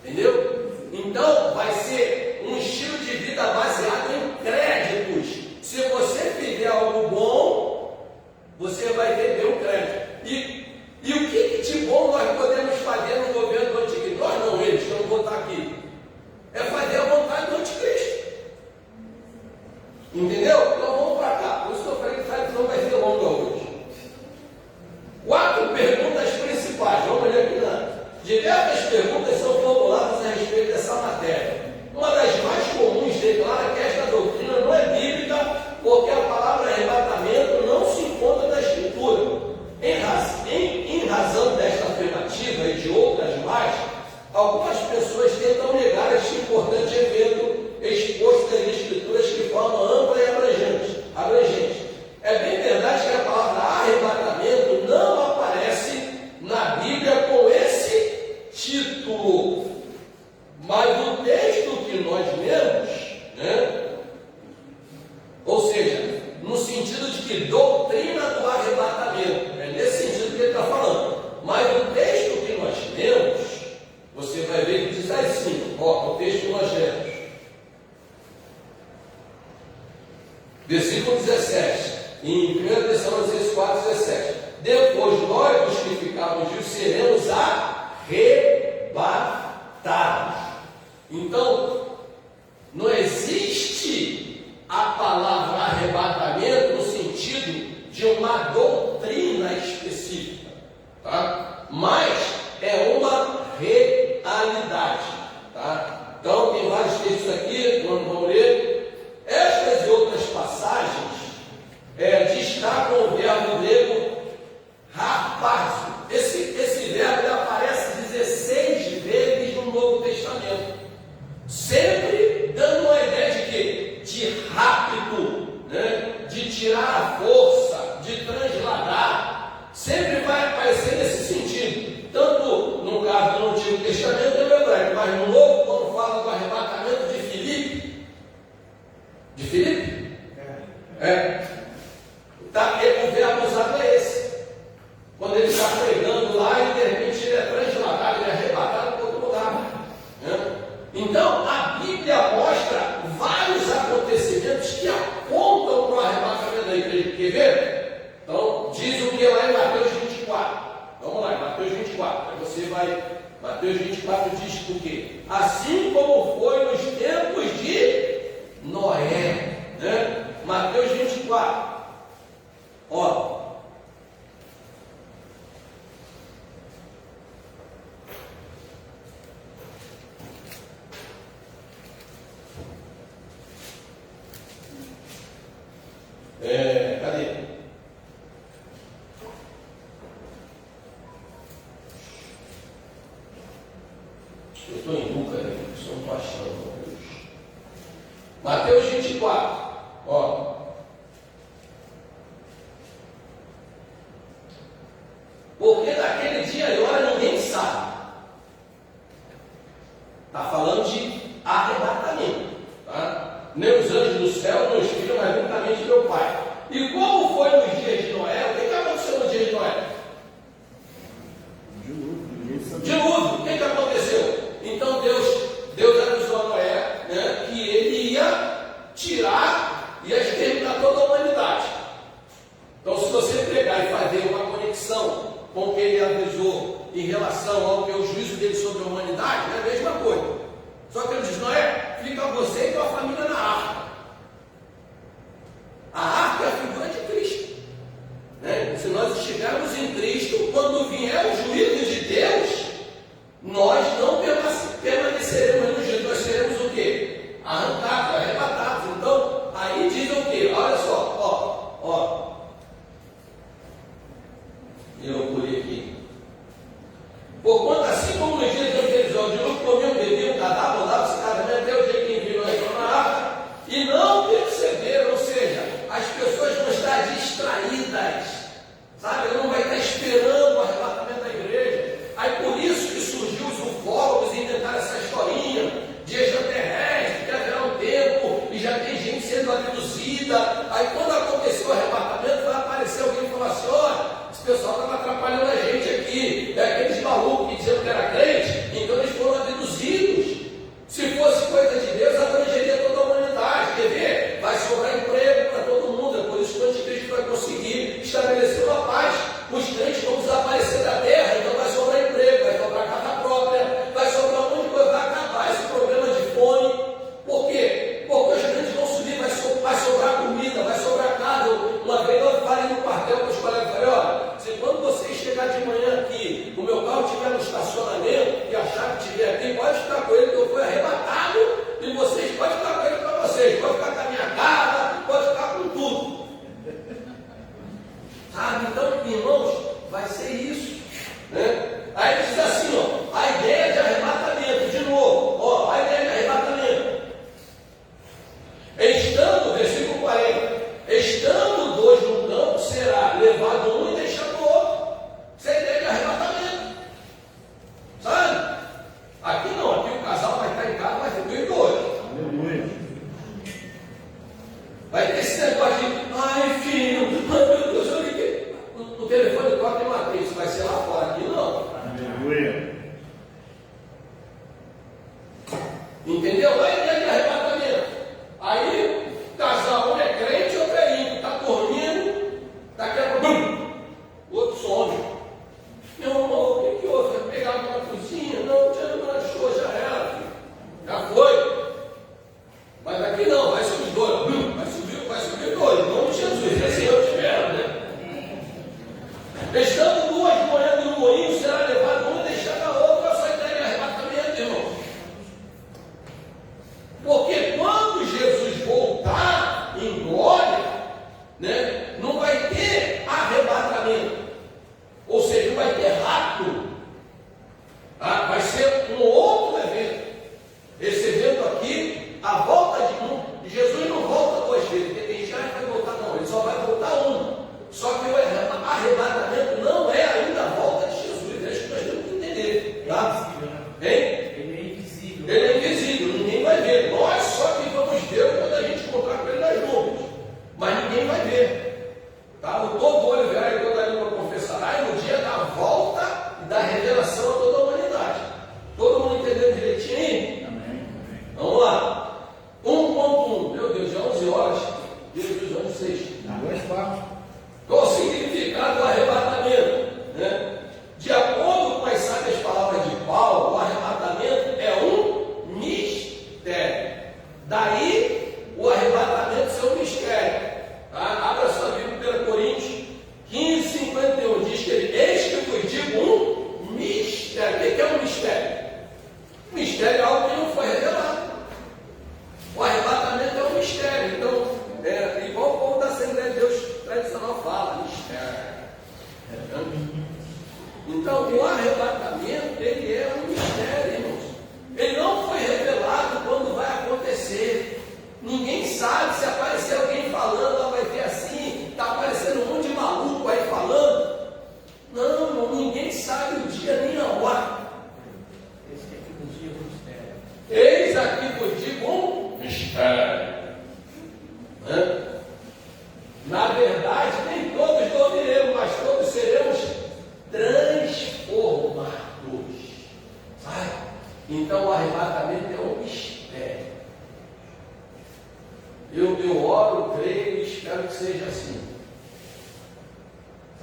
Entendeu? Então, vai ser um estilo de vida baseado em créditos. Se você fizer algo bom, você vai ter um crédito. E o que de bom nós podemos fazer no governo do anticristo? Nós não, eles, que eu não vou estar aqui. É fazer a vontade do anticristo. Entendeu? Então vamos para cá. Por isso que eu falei que a lição vai ser longa hoje. 4 perguntas principais. Vamos olhar aqui na. Diversas perguntas são formuladas a respeito dessa matéria. Uma das mais comuns declara que esta doutrina não é bíblica, porque a palavra arrebatamento não se encontra na Escritura. Em razão desta afirmativa e de outras mais, algumas pessoas tentam negar este importante evento exposto nas Escrituras de forma ampla e abrangente. É bem verdade que a palavra arrebatamento não aparece na Bíblia com esse título, mas o texto que nós lemos, né? Ou seja, no sentido de que doutrina do arrebatamento, é nesse sentido que ele está falando, mas o texto que nós lemos, você vai ver que diz assim, ó, o texto que nós lemos, versículo 17, em 1 Tessalonicenses 4,17, depois nós, os que ficarmos vivos, seremos arrebatados. Então, não existe a palavra arrebatamento no sentido de uma doutrina específica, tá? Mas é uma realidade, tá? Então, tem vários textos aqui, nós vamos ler. Estas e outras passagens destacam o verbo grego harpazo. Esse verbo ele aparece 16 vezes no Novo Testamento, sempre dando uma ideia de quê? De rápido, né? De tirar a essa força de transladar sempre vai aparecer nesse sentido, tanto no caso do Antigo Testamento e no Hebraico, mas no Novo, quando fala do arrebatamento de Filipe, o verbo usado é esse. Quando ele está pregando lá e de repente ele é transladado, ele é arrebatado para outro lugar. Então, a Bíblia mostra vários acontecimentos que apontam para o arrebatamento da igreja. Quer ver? Então, diz o que lá em Mateus 24. Vamos lá, em Mateus 24. Aí você vai. Mateus 24 diz o quê? Assim como foi nos tempos de Noé. Mateus 24. Ó. Cadê? Eu estou em Lucas, eu não estou achando. Mateus 24, ó. Porque daquele dia e hora ninguém sabe. Está falando de arrebatamento, tá? Nem os anjos do céu, nem os filhos, mas juntamente meu Pai. E como foi nos dias de Noé? O que aconteceu nos dias de Noé? Dilúvio. O que aconteceu? Então Deus avisou a Noé, que ele ia tirar e exterminar toda a humanidade. Então, se você pegar e fazer uma conexão com o que ele avisou em relação ao que é o juízo dele sobre a humanidade, é a mesma coisa. Só que ele diz: Noé, fica você e tua família na arca. A arca é a figura de Cristo. Se nós estivermos em Cristo, quando vier o juízo de Deus, nós não permaneceremos no juízo, nós seremos o quê? Arrancados, arrebatados. Então, aí diz o quê? Olha só, ó. Eu pulei aqui. Porquanto assim como nos dias anteriores ao dilúvio, comiam, bebiam, cadavam, davam-se casamento até o dia que enviou na arca, e não perceberam, ou seja, as pessoas vão estar distraídas, sabe? Ela não vai estar esperando o arrebatamento da igreja. Aí por isso que surgiu os ufólogos e inventaram essa historinha de extraterrestre, que haverá um tempo e já tem gente sendo abduzida. Aí quando aconteceu o arrebatamento, vai aparecer alguém e falar assim: olha, esse pessoal estava atrapalhando a gente aqui, aqueles malucos que diziam que era crente, então eles foram abduzidos. Se fosse coisa de Deus, abrangeria toda a humanidade. Quer ver? Vai sobrar emprego para todo mundo. É por isso que o anticristo vai conseguir estabelecer uma paz. Os crentes vão desaparecer da terra, então vai sobrar emprego, vai sobrar casa própria, vai sobrar um monte de coisa, vai acabar esse problema de fome. Por quê? Porque os crentes vão subir, vai sobrar comida, vai sobrar casa. Uma vez eu falei no quartel com os colegas, falei: olha, se quando você chegar de manhã aqui, o meu carro estiver no estacionamento e a chave estiver aqui, pode ficar com ele, que eu fui arrebatado, e vocês podem ficar com ele para vocês, pode ficar com a minha casa, pode ficar com tudo. Sabe? Então, irmãos, vai ser isso. Aí ele diz assim, ó, a ideia de arrebatamento, de novo, a ideia de arrebatamento. Estando, versículo 40, estando dois no campo, será levado um e deixado o outro. Isso é a ideia de arrebatamento. Sabe? Aqui não, aqui o casal vai estar em casa, vai ficar em dois.
Aleluia.
Vai ter esse negócio de: ai filho, ai meu Deus, eu liguei. O telefone toca em matriz, vai ser lá fora, aqui não.
Aleluia.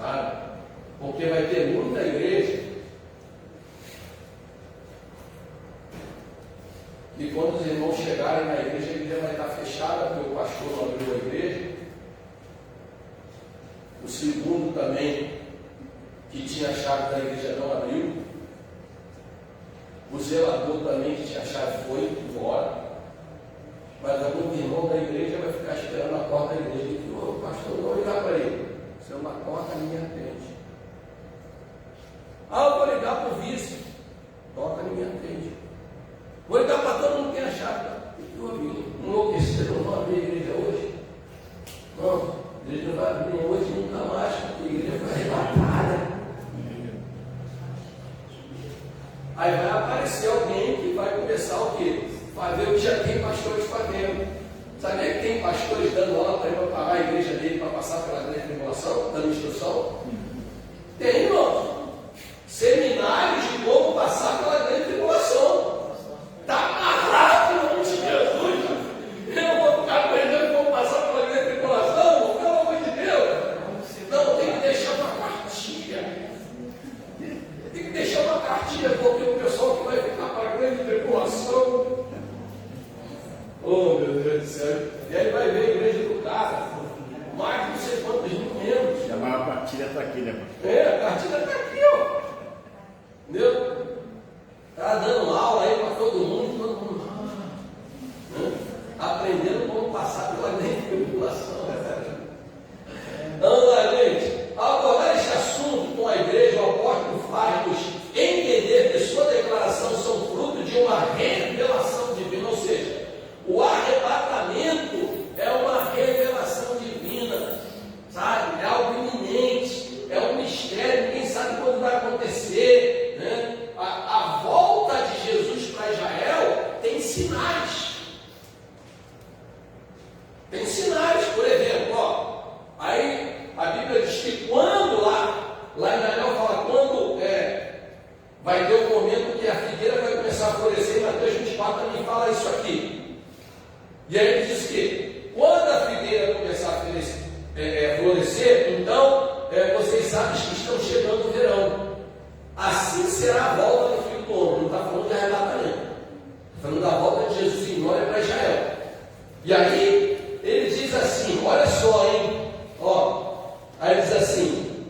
sabe? Porque vai ter muita igreja que quando os irmãos chegarem na igreja, a igreja vai estar fechada porque o pastor não abriu a igreja. O segundo também, que tinha a chave da igreja, não abriu. O zelador também, que tinha a chave, foi embora. Mas algum irmão da igreja vai ficar esperando a porta da igreja. E o pastor não ligar para ele. Se é uma porta, ninguém atende. Ah, eu vou ligar para o vice. Toca, ninguém atende. Vou ligar para todo mundo que tem a chave. Eu ouvi, enlouqueceram, não abrir a igreja hoje. Não, a igreja não vai abrir hoje nunca mais, porque a igreja foi arrebatada. Aí vai aparecer alguém que vai começar o quê? Fazer o que já tem pastores fazendo. Sabia que tem pastores dando aula para ele pagar a igreja dele para passar pela grande tribulação, dando instrução? Tem, irmão. Seminários de como passar pela grande tribulação. Está amarrado em nome de Jesus. Eu não vou ficar aprendendo como passar pela grande tribulação, pelo amor de Deus. Não, tem que deixar uma cartilha. Tem que deixar uma cartilha, porque o pessoal que vai ficar para a grande tribulação. Oh, meu Deus do céu. E aí vai ver a igreja do cara. Mais de não sei quantos mil membros.
E a maior partilha está aqui, né?
A cartilha está aqui, ó. Entendeu? Está dando aula aí para todo mundo, aprendendo como passar pela grande tribulação. Então, gente, ao abordar este assunto com a igreja, o apóstolo faz-nos entender que sua declaração são fruto de uma revelação divina, ou seja, o arrebatamento é uma revelação divina, sabe? É algo iminente, é um mistério, ninguém sabe quando vai acontecer, né? A volta de Jesus para Israel tem sinais. Tem sinais, por exemplo, ó, aí a Bíblia diz que quando lá em Daniel fala quando vai ter um momento que a figueira vai começar a florescer, em Mateus 24 também fala isso aqui. E aí ele diz que quando a figueira começar a florescer, então vocês sabem que estão chegando o verão. Assim será a volta do Filho do Homem. Não está falando de arrebatamento, está falando da volta de Jesus em glória para Israel. E aí ele diz assim, olha só, hein? Ó, aí ele diz assim,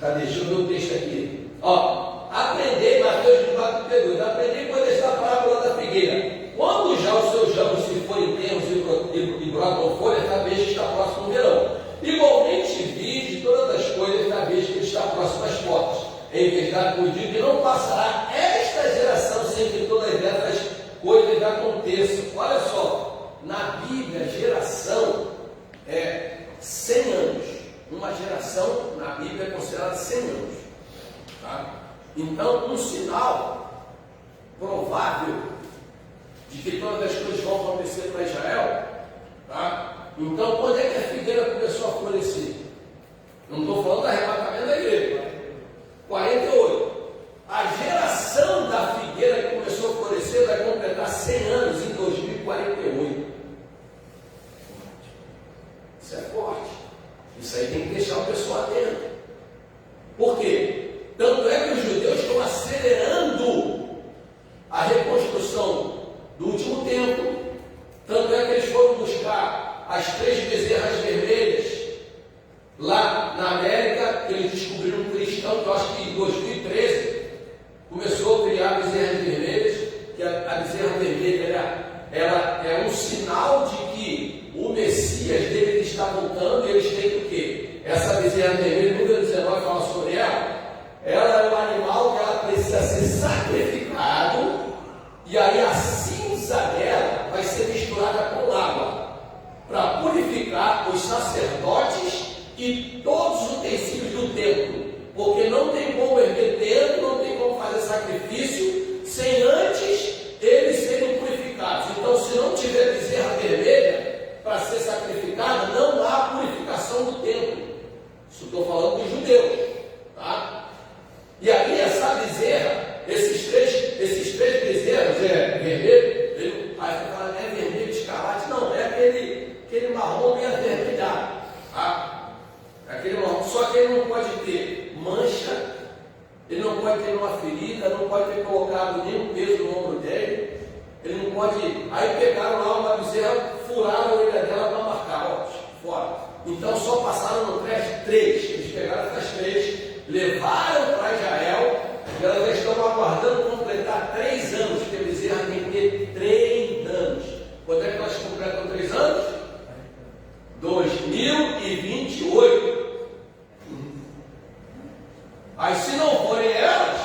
cadê? Deixa eu ver o texto aqui. Ó, aprendei, Mateus 24, 32, aprendei quando está a parábola da figueira. Quando já os seus ramos se forem termos e brotam folhas, talvez está próximo do verão. Igualmente vide todas as coisas, talvez que ele está próximo às portas. Em verdade, por digo que não passará esta geração sem que todas essas coisas aconteçam. Olha só, na Bíblia, geração é 100 anos. Uma geração, na Bíblia, é considerada 100 anos. Tá? Então, um sinal provável de que todas as coisas vão acontecer para Israel. Tá? Então, quando é que a figueira começou a florescer? Não estou falando do arrebatamento da igreja. 48. A geração da figueira que começou a florescer vai completar 100 anos em 2048. Isso é forte. Isso aí tem que deixar o pessoal atento. Por quê? Tanto é que os judeus estão acelerando a reconstrução do último templo. Tanto é que eles foram buscar as 3 bezerras vermelhas lá na América. Eles descobriram um cristão que eu acho que em 2013 começou a criar bezerras vermelhas, que a bezerra vermelha ela é um sinal de que o Messias dele está voltando, e eles têm o quê? Essa bezerra vermelha, número 19, fala sobre ela. Ela é um animal que ela precisa ser sacrificado, e aí a cinza dela vai ser misturada com água, para purificar os sacerdotes e todos os utensílios do templo, porque não tem como erguer templo, não tem como fazer sacrifício, sem antes eles serem purificados. Então, se não tiver bezerra vermelha para ser sacrificada, não há purificação do templo. Isso estou falando dos judeus, tá? E aí essa bezerra, esses três bezerros vermelho, aí você fala, é vermelho escarlate? Não, é aquele pode ter uma ferida, não pode ter colocado nenhum peso no ombro dele, ele não pode. Aí pegaram lá uma bezerra, furaram a orelha dela para marcar, ó, fora. Então só passaram no creche 3, eles pegaram essas 3, levaram para Israel, e elas já estão aguardando completar 3 anos, porque a bezerra tem que ter 3 anos. Quando é que elas completam 3 anos? 2028. Aí se não forem elas,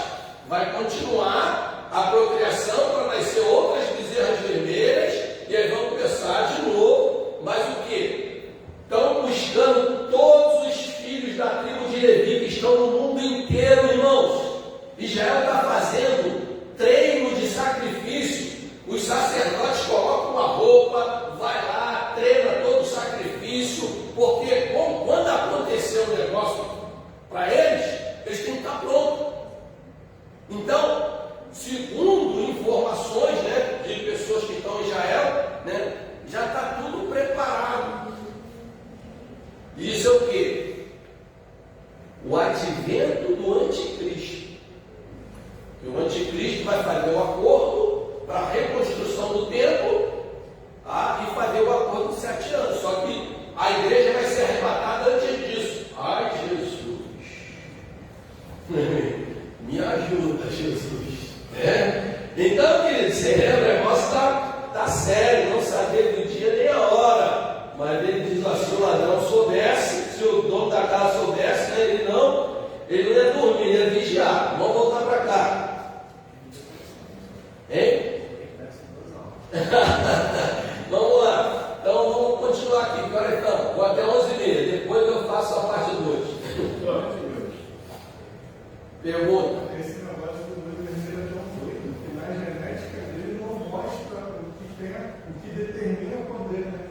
vai continuar a procriação para nascer outras bezerras vermelhas, e aí vão começar de novo. Mas o que? Estão buscando todos os filhos da tribo de Levi que estão no mundo inteiro, irmãos. Israel está fazendo treino de sacrifício. Os sacerdotes colocam uma roupa, vai lá, treina todo o sacrifício, porque quando acontecer um negócio para eles têm que estar prontos. Então, segundo informações, né, de pessoas que estão em Israel, né, já está tudo preparado. Isso é o quê? O advento do anticristo. E o anticristo vai fazer o acordo para a reconstrução do templo, tá? E fazer o acordo de 7 anos. Só que a igreja vai ser arrebatada antes disso. Ai, Jesus! Me ajuda, Jesus. Então, queridos, você lembra, o negócio está sério, não saber do dia nem a hora. Mas ele diz assim: se o ladrão soubesse, se o dono da casa soubesse, né, ele não ia dormir, ele ia vigiar. Vamos voltar para cá. Hein? Vamos lá. Então vamos continuar aqui. Agora então, vou até 11h30. Depois eu faço a parte 2. Pergunta.
Esse negócio do vermelho é tão doido, que na genética dele não mostra o que determina o poder, né?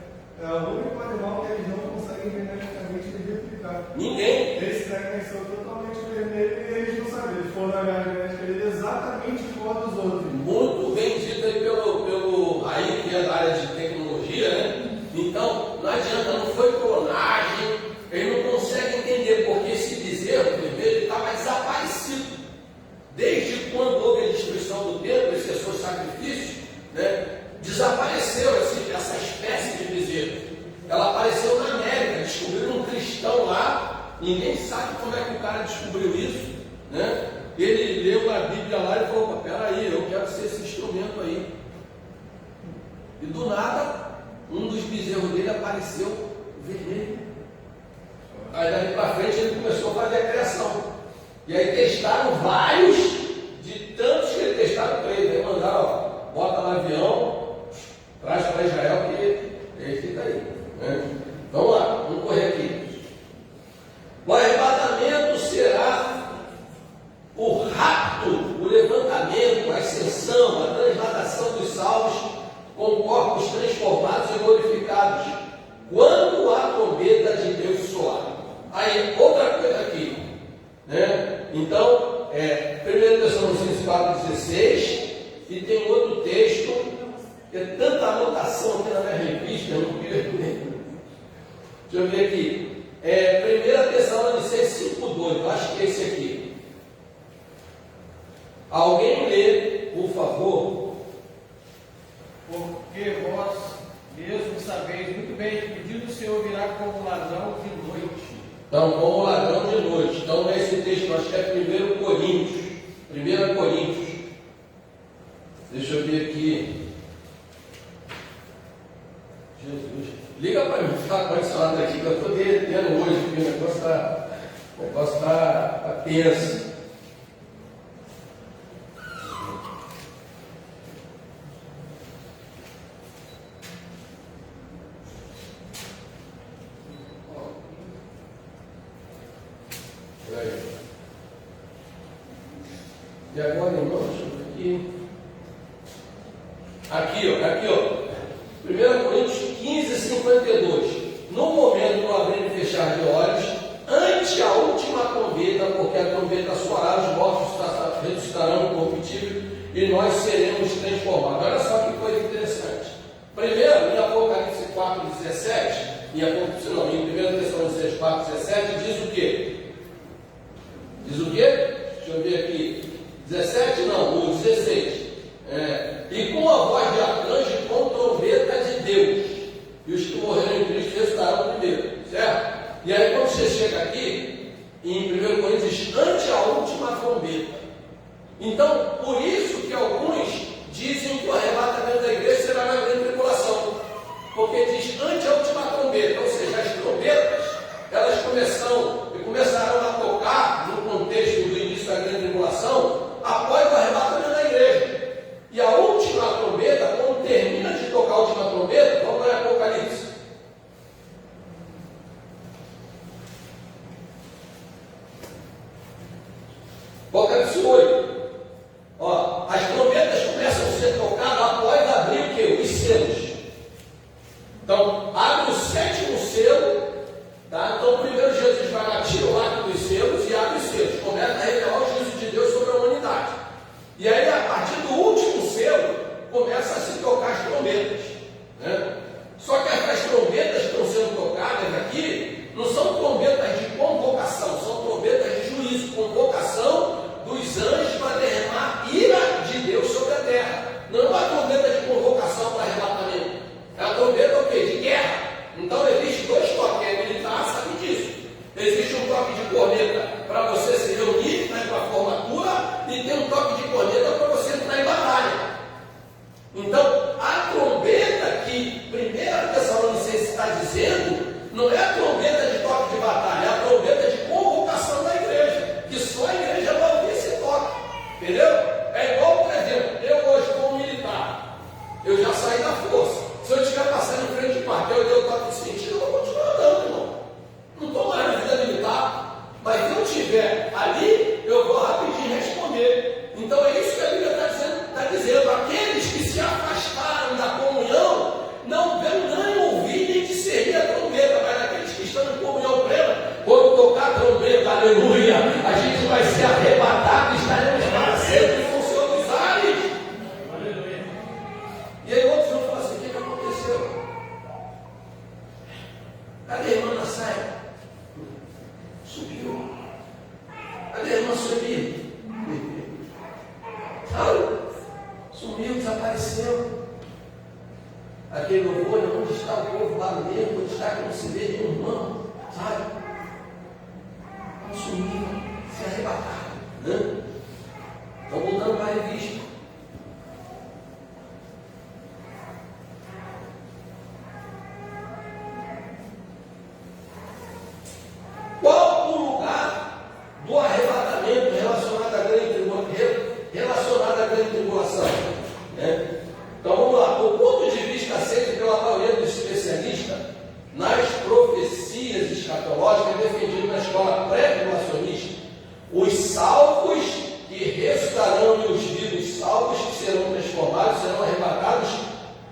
É o único animal que eles não conseguem geneticamente replicar.
Ninguém.
Esse daí nasceu totalmente vermelho e eles não sabem. Eles foram na genética dele exatamente igual a dos outros.
Muito bem dito aí pelo Raí, que é da área de tecnologia, né? Então, não adianta, não foi clonagem, ele não consegue entender porque esse bezerro vermelho estava desaparecido. Desde quando houve a destruição do templo, esse seus sacrifícios, né? Desapareceu essa espécie de bezerro. Ela apareceu na América, descobriram um cristão lá, ninguém sabe como é que o cara descobriu isso, né? Ele leu na Bíblia lá e falou: peraí, eu quero ser esse instrumento aí. E do nada, um dos bezerros dele apareceu vermelho. Aí dali para frente ele começou a fazer a criação. E aí testaram vários, de tantos que ele testaram para ele. Aí mandaram: ó, bota no avião, traz para Israel que ele fica aí. Né? Vamos lá, vamos correr aqui. O arrebatamento será o rapto, o levantamento, a ascensão, a transladação dos salvos com corpos transformados e glorificados, quando a trombeta de Deus soar. Aí, outra coisa aqui, né? Então, 1 Tessalonicenses 4,16, e tem outro texto, que é tanta anotação aqui na minha revista, eu não queria ler. Deixa eu ver aqui. 1 Tessalonicenses 5,2, eu acho que é esse aqui. Alguém lê, por favor.
Porque vós mesmos sabeis muito bem que o dia do Senhor virá como ladrão de noite.
Então, como ladrão de noite. Então, nesse texto, acho que é 1 Coríntios. 1 Coríntios. Deixa eu ver aqui. Jesus. Liga para mim, ficar com esse lado aqui, que eu estou derretendo hoje, porque o negócio está tenso. E agora, irmãos, deixa eu ver aqui, ó. 1 Coríntios 15:52. No momento do abrir e fechar de olhos, ante a última trombeta, porque a trombeta soará, os mortos ressuscitarão incorruptível e nós seremos transformados. Olha só que coisa interessante. Primeiro, em Apocalipse 4,17, em 1 Tessalonicenses 4,17, diz o quê? Diz o quê? Deixa eu ver aqui. 17 não, o 16. E com a voz de arcanjo e com trombeta de Deus. E os que morreram em Cristo ressuscitarão primeiro. Certo? E aí quando você chega aqui, em 1 Coríntios diz, ante a última trombeta. Então, por isso que alguns dizem que o arrebatamento da igreja será na grande tribulação. Porque diz ante a última trombeta, ou seja, as trombetas, elas começarão a tocar no contexto do início da grande tribulação, após o arrebatamento da igreja. E a última trombeta, quando termina de tocar a última trombeta, vamos para Apocalipse. Apocalipse 8. Ó, as trombetas começam a ser tocadas após abrir o quê? Os selos. Então, abre o sétimo selo, tá? Então, primeiro Jesus vai lá, tira o lacre dos selos e abre os selos. Começa a revelar o juízo de Deus sobre a humanidade. E aí, a partir do último selo, começa a se tocar as trombetas, né? Só que essas trombetas que estão sendo tocadas aqui, não são trombetas de convocação, são trombetas de juízo, convocação dos anjos para derramar ira de Deus sobre a terra. Não é uma trombeta de convocação para arrebatamento. É uma trombeta o quê? De guerra. Então existe dois toques. É militar, sabe disso. Existe um toque de corneta para você se reunir, né, para a formatura, e tem um toque de corneta para você entrar em batalha. Então, a trombeta que 1 Tessalonicenses está dizendo, não é a trombeta de toque de batalha, é a trombeta de convocação da igreja, que só a igreja vai ouvir esse toque. Entendeu? É igual, por exemplo, eu hoje como militar, eu já saí da força. Se eu estiver passando em frente de quartel e deu toque de sentido, eu vou continuar andando, irmão. Não estou mais na vida militar. Mas se eu estiver ali, eu vou rapidinho responder. Então é isso que a Bíblia está dizendo. Aqueles que se afastaram da comunhão não vão nem ouvir nem discernir a trombeta, mas aqueles que estão em comunhão plena, quando tocar a trombeta, aleluia, a gente vai ser arrebatado e estaremos para sempre com o Senhor dos ares. Aleluia. E aí outros vão falar assim: o que aconteceu? Cadê a irmã na saia? Subiu. Cadê a irmã Subi? Sumiu, desapareceu. Aquele louvor, onde está o povo lá no meio, onde está que não se vê nenhum irmão, sabe? Sumiram, se arrebataram, né? Estão voltando para a revista. Qual o lugar do arrebatamento relacionado à grande tribulação? Né? Então vamos lá. O ponto de vista aceito pela maioria dos especialistas nas profecias escatológicas defendido na escola pré-tribulacionista, os salvos que ressuscitarão e os vivos salvos que serão transformados serão arrebatados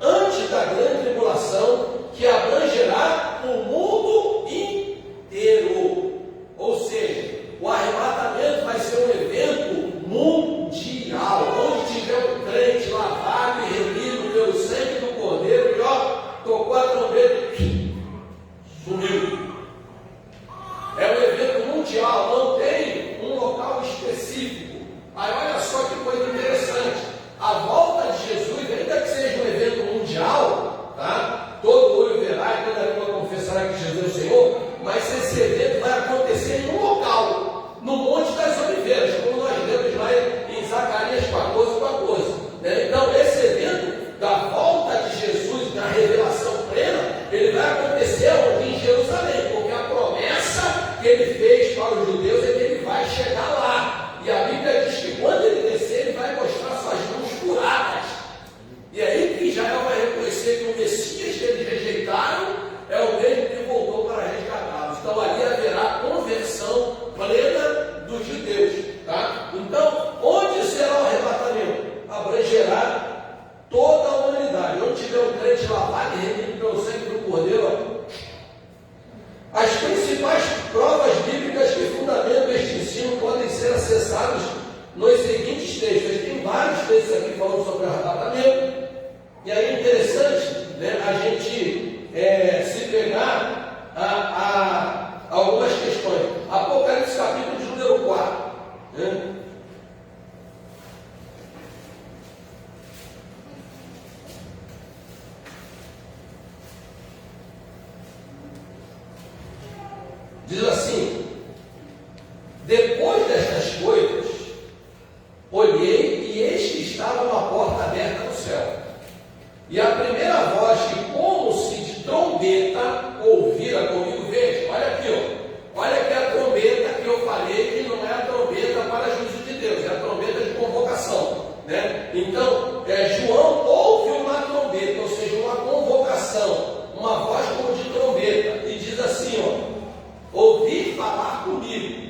antes da grande tribulação que abrangerá o mundo inteiro. Ou seja, o arrebatamento vai ser um evento mundial, onde tiver um crente lavado e remido pelo sangue do Cordeiro, e tocou a trombeta e sumiu. É um evento mundial, não tem um local específico. Aí olha só que coisa interessante. A volta de Jesus, ainda que seja um evento mundial, tá? Todo olho verá e toda língua confessará que Jesus é o Senhor, mas esse evento vai acontecer em um local, no Monte das Oliveiras, como nós lemos lá em Zacarias 14. Então esse evento da volta de Jesus na revelação plena, ele vai acontecer onde? Em Jerusalém, porque a promessa que ele fez para os judeus é que ele vai chegar lá. E a Bíblia diz que quando ele descer, ele vai mostrar suas mãos curadas. E aí que Israel vai reconhecer que o Messias que eles rejeitaram é o mesmo que voltou para resgatá-los. Então ali haverá conversão plena dos judeus. Tá? Então, onde será o arrebatamento? Abrangerá toda a humanidade. Onde tiver um crente lavado e remido pelo sangue do Cordeiro. As principais provas bíblicas que fundamentam este ensino podem ser acessadas nos seguintes textos. Tem vários textos aqui falando sobre o arrebatamento. E aí é interessante, né, a gente se pegar a algumas questões. Apocalipse capítulo de número 4. Né? Depois destas coisas, olhei e eis que estava uma porta aberta no céu. E a primeira voz que, como se de trombeta, ouvira comigo, veja, olha aqui, ó, olha que a trombeta que eu falei, que não é a trombeta para juízo de Deus, é a trombeta de convocação, né? Então, João ouve uma trombeta, ou seja, uma convocação, uma voz como de trombeta, e diz assim, ó, ouvi falar comigo,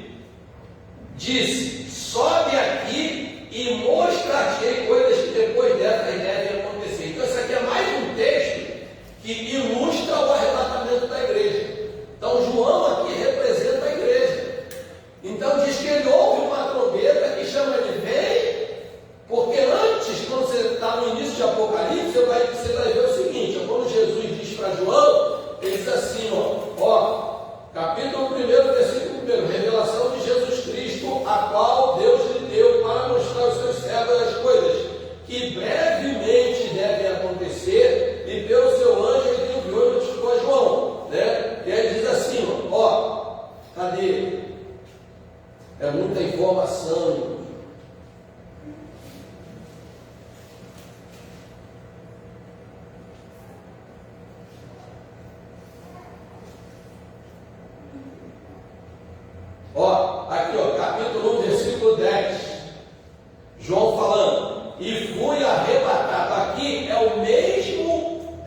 disse, sobe aqui e mostrar-te coisas que depois dessas devem acontecer. Então, isso aqui é mais um texto que ilustra o arrebatamento da igreja. Então, João aqui representa a igreja. Então, diz que ele ouve uma trombeta que chama ele, vem, porque antes, quando você está no início de Apocalipse, você vai ver o seguinte, quando Jesus diz para João, ele diz assim, capítulo 1, versículo 1, revelação de Jesus Cristo, a qual Deus lhe deu para mostrar aos seus servos as coisas que brevemente devem acontecer, e pelo seu anjo ele enviou e notificou a João, né? E aí diz assim, cadê? É muita informação. Aqui, capítulo 1, versículo 10. João falando, e fui arrebatado. Aqui é o mesmo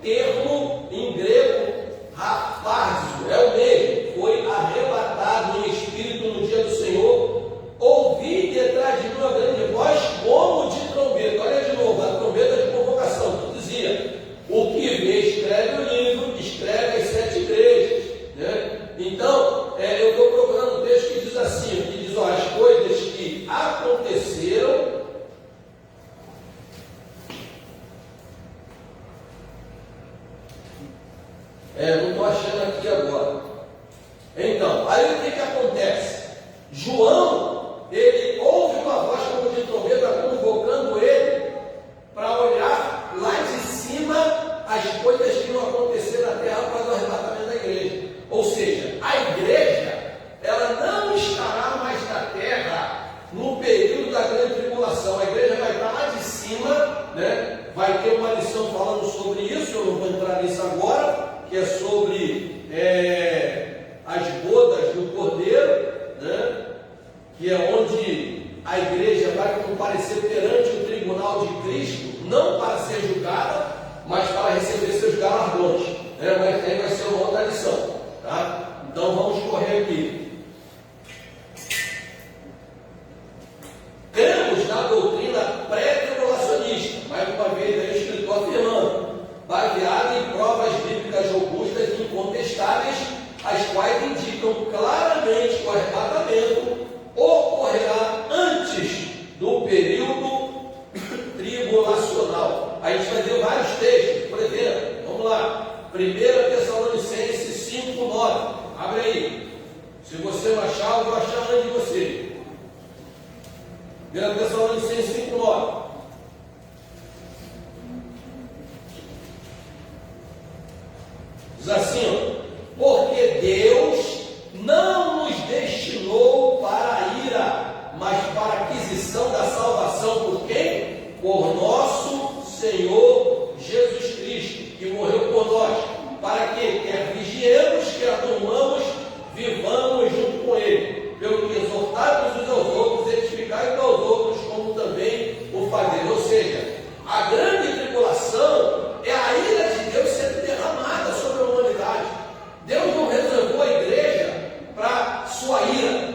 termo em grego, rapazio, é o mesmo. Foi arrebatado em espírito no dia do Senhor. Ouvi detrás de mim uma grande voz como de trombeta. Olha de novo, a trombeta de convocação, que dizia, o que vê escreve o livro, escreve as 7 igrejas, né? Então, eu estou procurando um texto que diz assim, que diz, as coisas que aconteceram, não estou achando aqui agora. Então, aí o que acontece? João, ele ouve uma voz como de trombeta convocando ele para olhar lá de cima as coisas que vão acontecer na terra após o arrebatamento da igreja. Ou seja, a igreja, ela não estará mais na terra no período da grande tribulação. A igreja vai estar lá de cima, né? Vai ter uma lição falando sobre isso, eu não vou entrar nisso agora, que é sobre as bodas do Cordeiro, né? Que é onde a igreja vai comparecer perante o tribunal de Cristo, não para ser julgada, mas para receber seus galardões, né? Mas aí vai ser uma outra lição, tá? Então vamos correr aqui. Cremos na doutrina pré-tribulacionista, mais uma vez aí o escritor afirmando, baseada em provas bíblicas robustas e incontestáveis, as quais indicam claramente que o arrebatamento ocorrerá antes do período tribulacional. A gente vai ver vários textos, por exemplo, vamos lá, 1 Tessalonicenses 5:9, abre aí. Se você não achar, eu vou achar antes de você. 1 Tessalonicenses 5:9. Diz assim, porque Deus não nos destinou para a ira, mas para a aquisição da salvação por quem? Por nosso Senhor Jesus Cristo, que morreu por nós, para que quer vigiemos, quer dormamos, vivamos junto com Ele, pelo que exortai-vos uns aos outros, edificai-vos aos outros, como também o fazer. Ou seja, a grande tribulação é a ira de Deus sendo derramada sobre a humanidade. Deus não reservou a igreja para sua ira.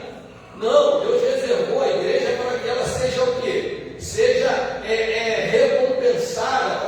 Não, Deus reservou a igreja para que ela seja o quê? Seja recompensada,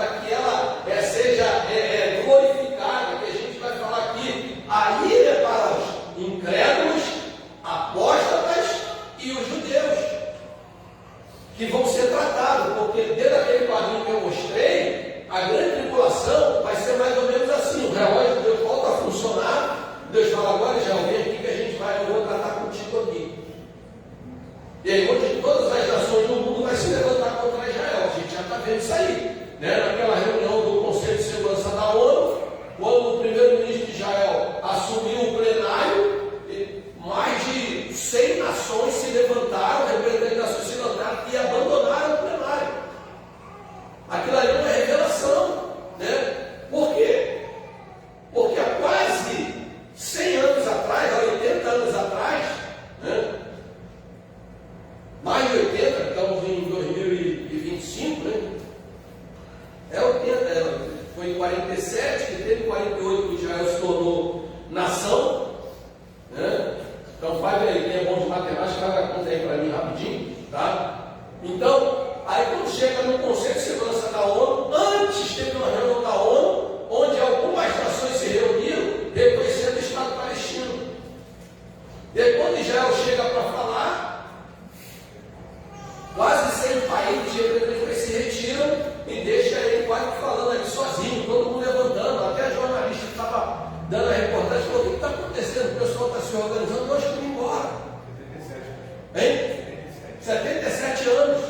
1948, Israel se tornou nação, né? Então faz aí, quem é bom de matemática, faz a conta aí para mim rapidinho, tá? Então, aí quando chega no Conselho de Segurança da ONU, antes teve uma reunião da ONU, onde algumas nações se reuniram, reconhecendo o Estado palestino. E quando Israel chega para falar, quase 100 países de representantes se retiram e deixa ele quase falando ali sozinho, todo mundo levantando, até a jornalista que estava dando a reportagem falou: o que está acontecendo? O pessoal está se organizando, nós estamos embora. 77. Hein? 77 anos.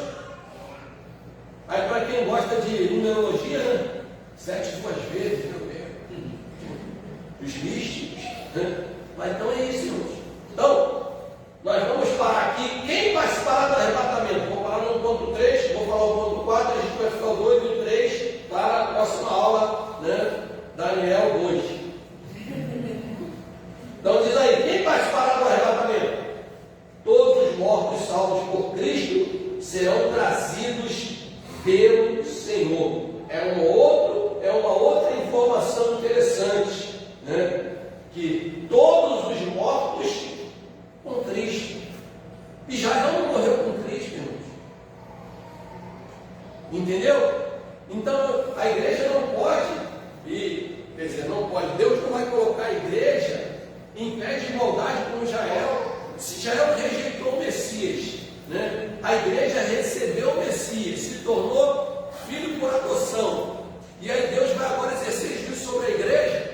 Aí para quem gosta de numerologia, né? 7 duas vezes, meu Deus. Os místicos, né? Mas então é isso, irmãos. Então, nós vamos parar aqui. Quem participar do arrebatamento? Vou parar no ponto 3, vou falar o ponto 4, a gente vai ficar o 2 e o 3 para a próxima aula, né? Daniel 2. Então diz aí, quem participará do arrebatamento? Todos os mortos salvos por Cristo serão trazidos pelo Senhor. É uma outra informação interessante, né? Que todos os mortos com Cristo. Israel não morreu com Cristo, irmãos. Entendeu? Então a igreja não pode, quer dizer, não pode, Deus não vai colocar a igreja em pé de igualdade com Israel. Se Israel rejeitou o Messias, né? A igreja recebeu o Messias, se tornou filho por adoção, e aí Deus vai agora exercer juízo sobre a igreja.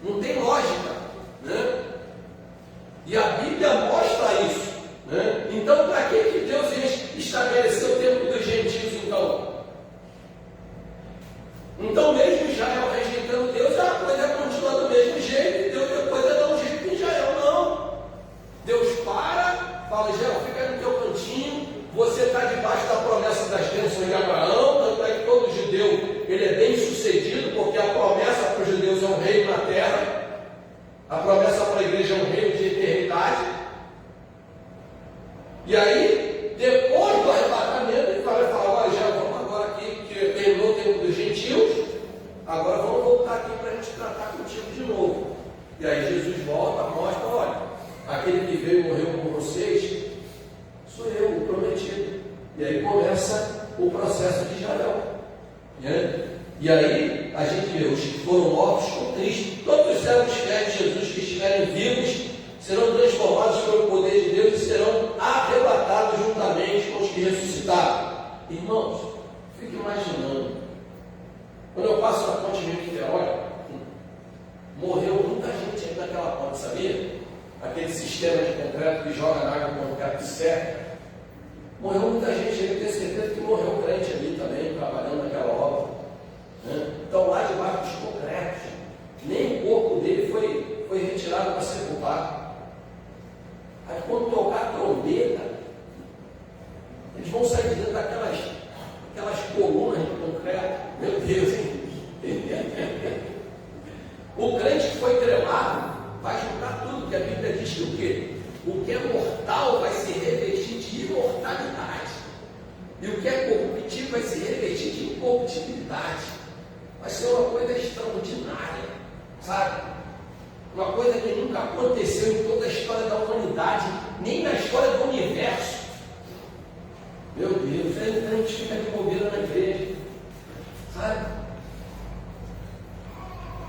Não tem lógica, né? E a Bíblia mostra isso, né? Então, para que Deus estabeleceu o tempo dos gentios, então? Então, mesmo Israel rejeitando Deus, a coisa continua do mesmo jeito, e Deus depois vai dar um jeito em Israel. Não. Deus fala: Israel, fica no teu cantinho, você está debaixo da promessa das bênçãos de Abraão, tanto é que todo judeu, ele é bem sucedido, porque a promessa para os judeus é um reino na terra, a promessa para a igreja é um reino de eternidade. E aí, depois do arrebatamento, ele vai falar: olha, já vamos agora aqui, que terminou o tempo dos gentios, agora vamos voltar aqui para a gente tratar contigo de novo. E aí Jesus volta, mostra: olha, aquele que veio e morreu por vocês, sou eu, o prometido. E aí começa o processo de Israel, né? E aí a gente vê os que foram mortos com Cristo, todos os servos fiéis de Jesus que estiverem vivos serão transformados pelo poder de Deus e serão arrebatados juntamente com os que ressuscitaram. Irmãos, fique imaginando, quando eu passo na ponte Rio-Niterói, morreu muita gente aí naquela ponte, sabia? Aquele sistema de concreto que joga na água quando o cara se seca. Morreu muita gente, eu tenho certeza que morreu crente ali também, trabalhando naquela obra, né? Então, lá debaixo dos concretos, nem o corpo dele foi retirado para sepultar. Aí, quando tocar a trombeta, eles vão sair de dentro daquelas colunas de concreto. Meu Deus, hein? O crente que foi cremado vai juntar tudo, que a Bíblia diz que o quê? O que é mortal vai se revestir de imortalidade, e o que é corruptível vai se revestir de incorruptibilidade. Vai ser uma coisa extraordinária, sabe? Uma coisa que nunca aconteceu em toda a história da humanidade, nem na história do universo. Meu Deus, aí a gente fica de bobeira na igreja, sabe?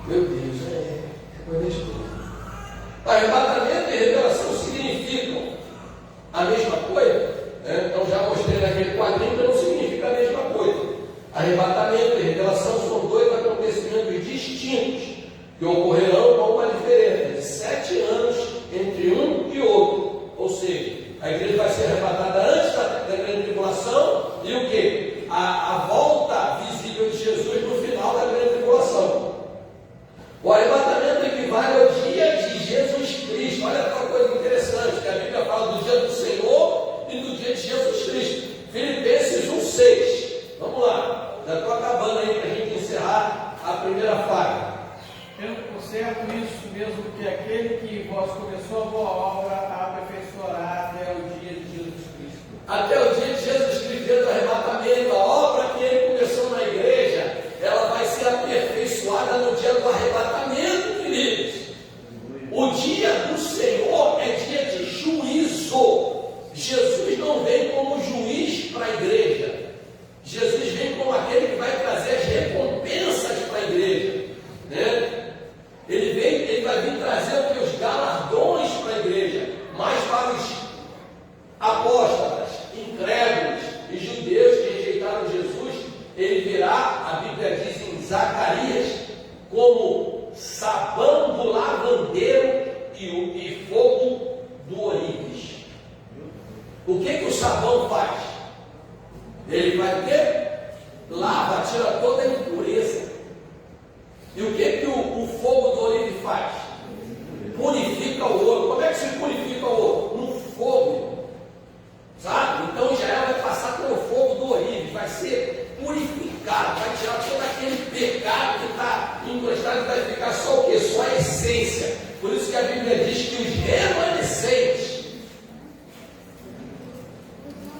Meu Deus, é coisa de tudo. Arrebatamento e revelação significam a mesma coisa, né? Então já mostrei naquele quadrinho que não significa a mesma coisa. Arrebatamento e revelação são dois acontecimentos distintos que ocorrerão com uma diferença de 7 anos entre um e outro. Ou seja, a igreja vai ser arrebatada antes da grande tribulação e o quê? A volta visível de Jesus no final da grande tribulação. O arrebatamento equivale ao dia de Jesus Cristo. Olha que coisa interessante, que a Bíblia fala do dia do Senhor e do dia de Jesus Cristo. Filipenses 1,6. Vamos lá, já estou acabando aí para a gente encerrar a primeira fase.
Tendo por certo isso mesmo, que aquele que em vós começou a boa obra a aperfeiçoará até o dia de Jesus Cristo.
Até o dia de Jesus Cristo, dia do arrebatamento, a obra que ele começou na igreja, ela vai ser aperfeiçoada agora no dia do arrebatamento, queridos. O dia do Senhor é dia de juízo. Jesus não vem como juiz para a igreja. Jesus vem como aquele que vai trazer as recompensas para a igreja, né? Ele vai vir trazer os galardões para a igreja, mas para os apóstolos, incrédulos e judeus que rejeitaram Jesus, ele virá, a Bíblia diz em Zacarias, como sabão do lavandeiro e fogo do ourives. O que o sabão faz? Ele vai lava, tira toda a impureza. E o que o fogo do ourive faz? Purifica o ouro. Como é que se purifica o ouro? No fogo. Sabe? Então Israel vai passar pelo fogo do ourive, vai ser purificado, vai tirar todo aquele pecado que está encostado e vai ficar só o quê? Só a essência. Por isso que a Bíblia diz que os remanescentes.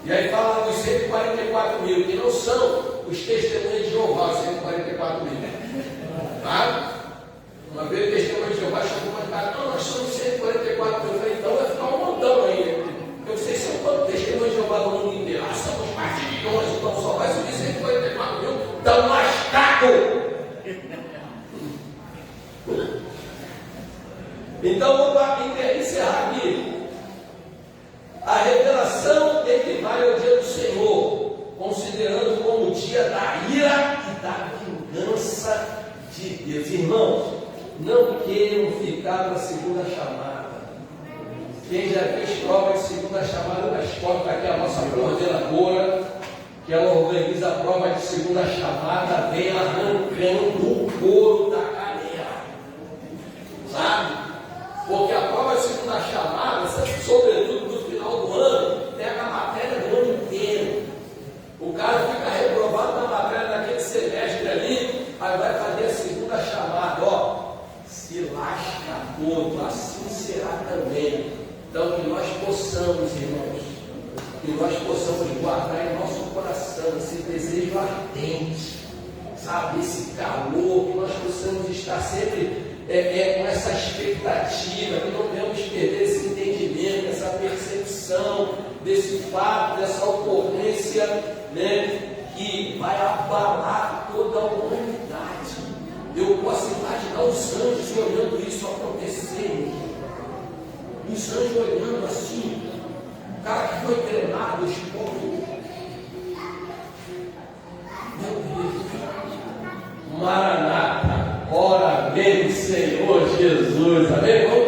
E aí fala dos 144 mil, que não são os testemunhos de Jeová, os 144 mil. Tá? Uma vez o testemunho de Jeová chamou uma cara, não, nós somos 144 mil. Eu falei, então vai ficar um montão aí. Eu sei se eu quanto testemunho de Jeová no mundo inteiro. Ah, somos mais de milhões, então só vai subir 144 mil, estão lascados. Então vamos encerrar aqui. A revelação equivale ao dia do Senhor, considerando como o dia da ira e da vingança de Deus. Irmãos, não queiram ficar na segunda chamada. Quem já fez prova de segunda chamada na escola, está aqui a nossa coordenadora, que ela organiza a prova de segunda chamada, vem arrancando o couro da galera. Sabe? Porque a prova de segunda chamada, sobretudo no final do ano, pega a matéria do ano inteiro. O cara fica reprovado na matéria daquele semestre ali, aí vai fazer a segunda chamada, ó, se lasca todo, assim será também. Então que nós possamos, irmãos, que nós possamos guardar em nosso coração esse desejo ardente, sabe, esse calor, que nós possamos estar sempre com essa expectativa, que não devemos perder esse entendimento, essa percepção desse fato, dessa ocorrência, né, que vai abalar toda a humanidade. Eu posso imaginar os anjos olhando isso acontecer, os anjos olhando assim, o cara que foi treinado, os povos, meu Deus, Maranata, ora vem Senhor Jesus, amém? Vamos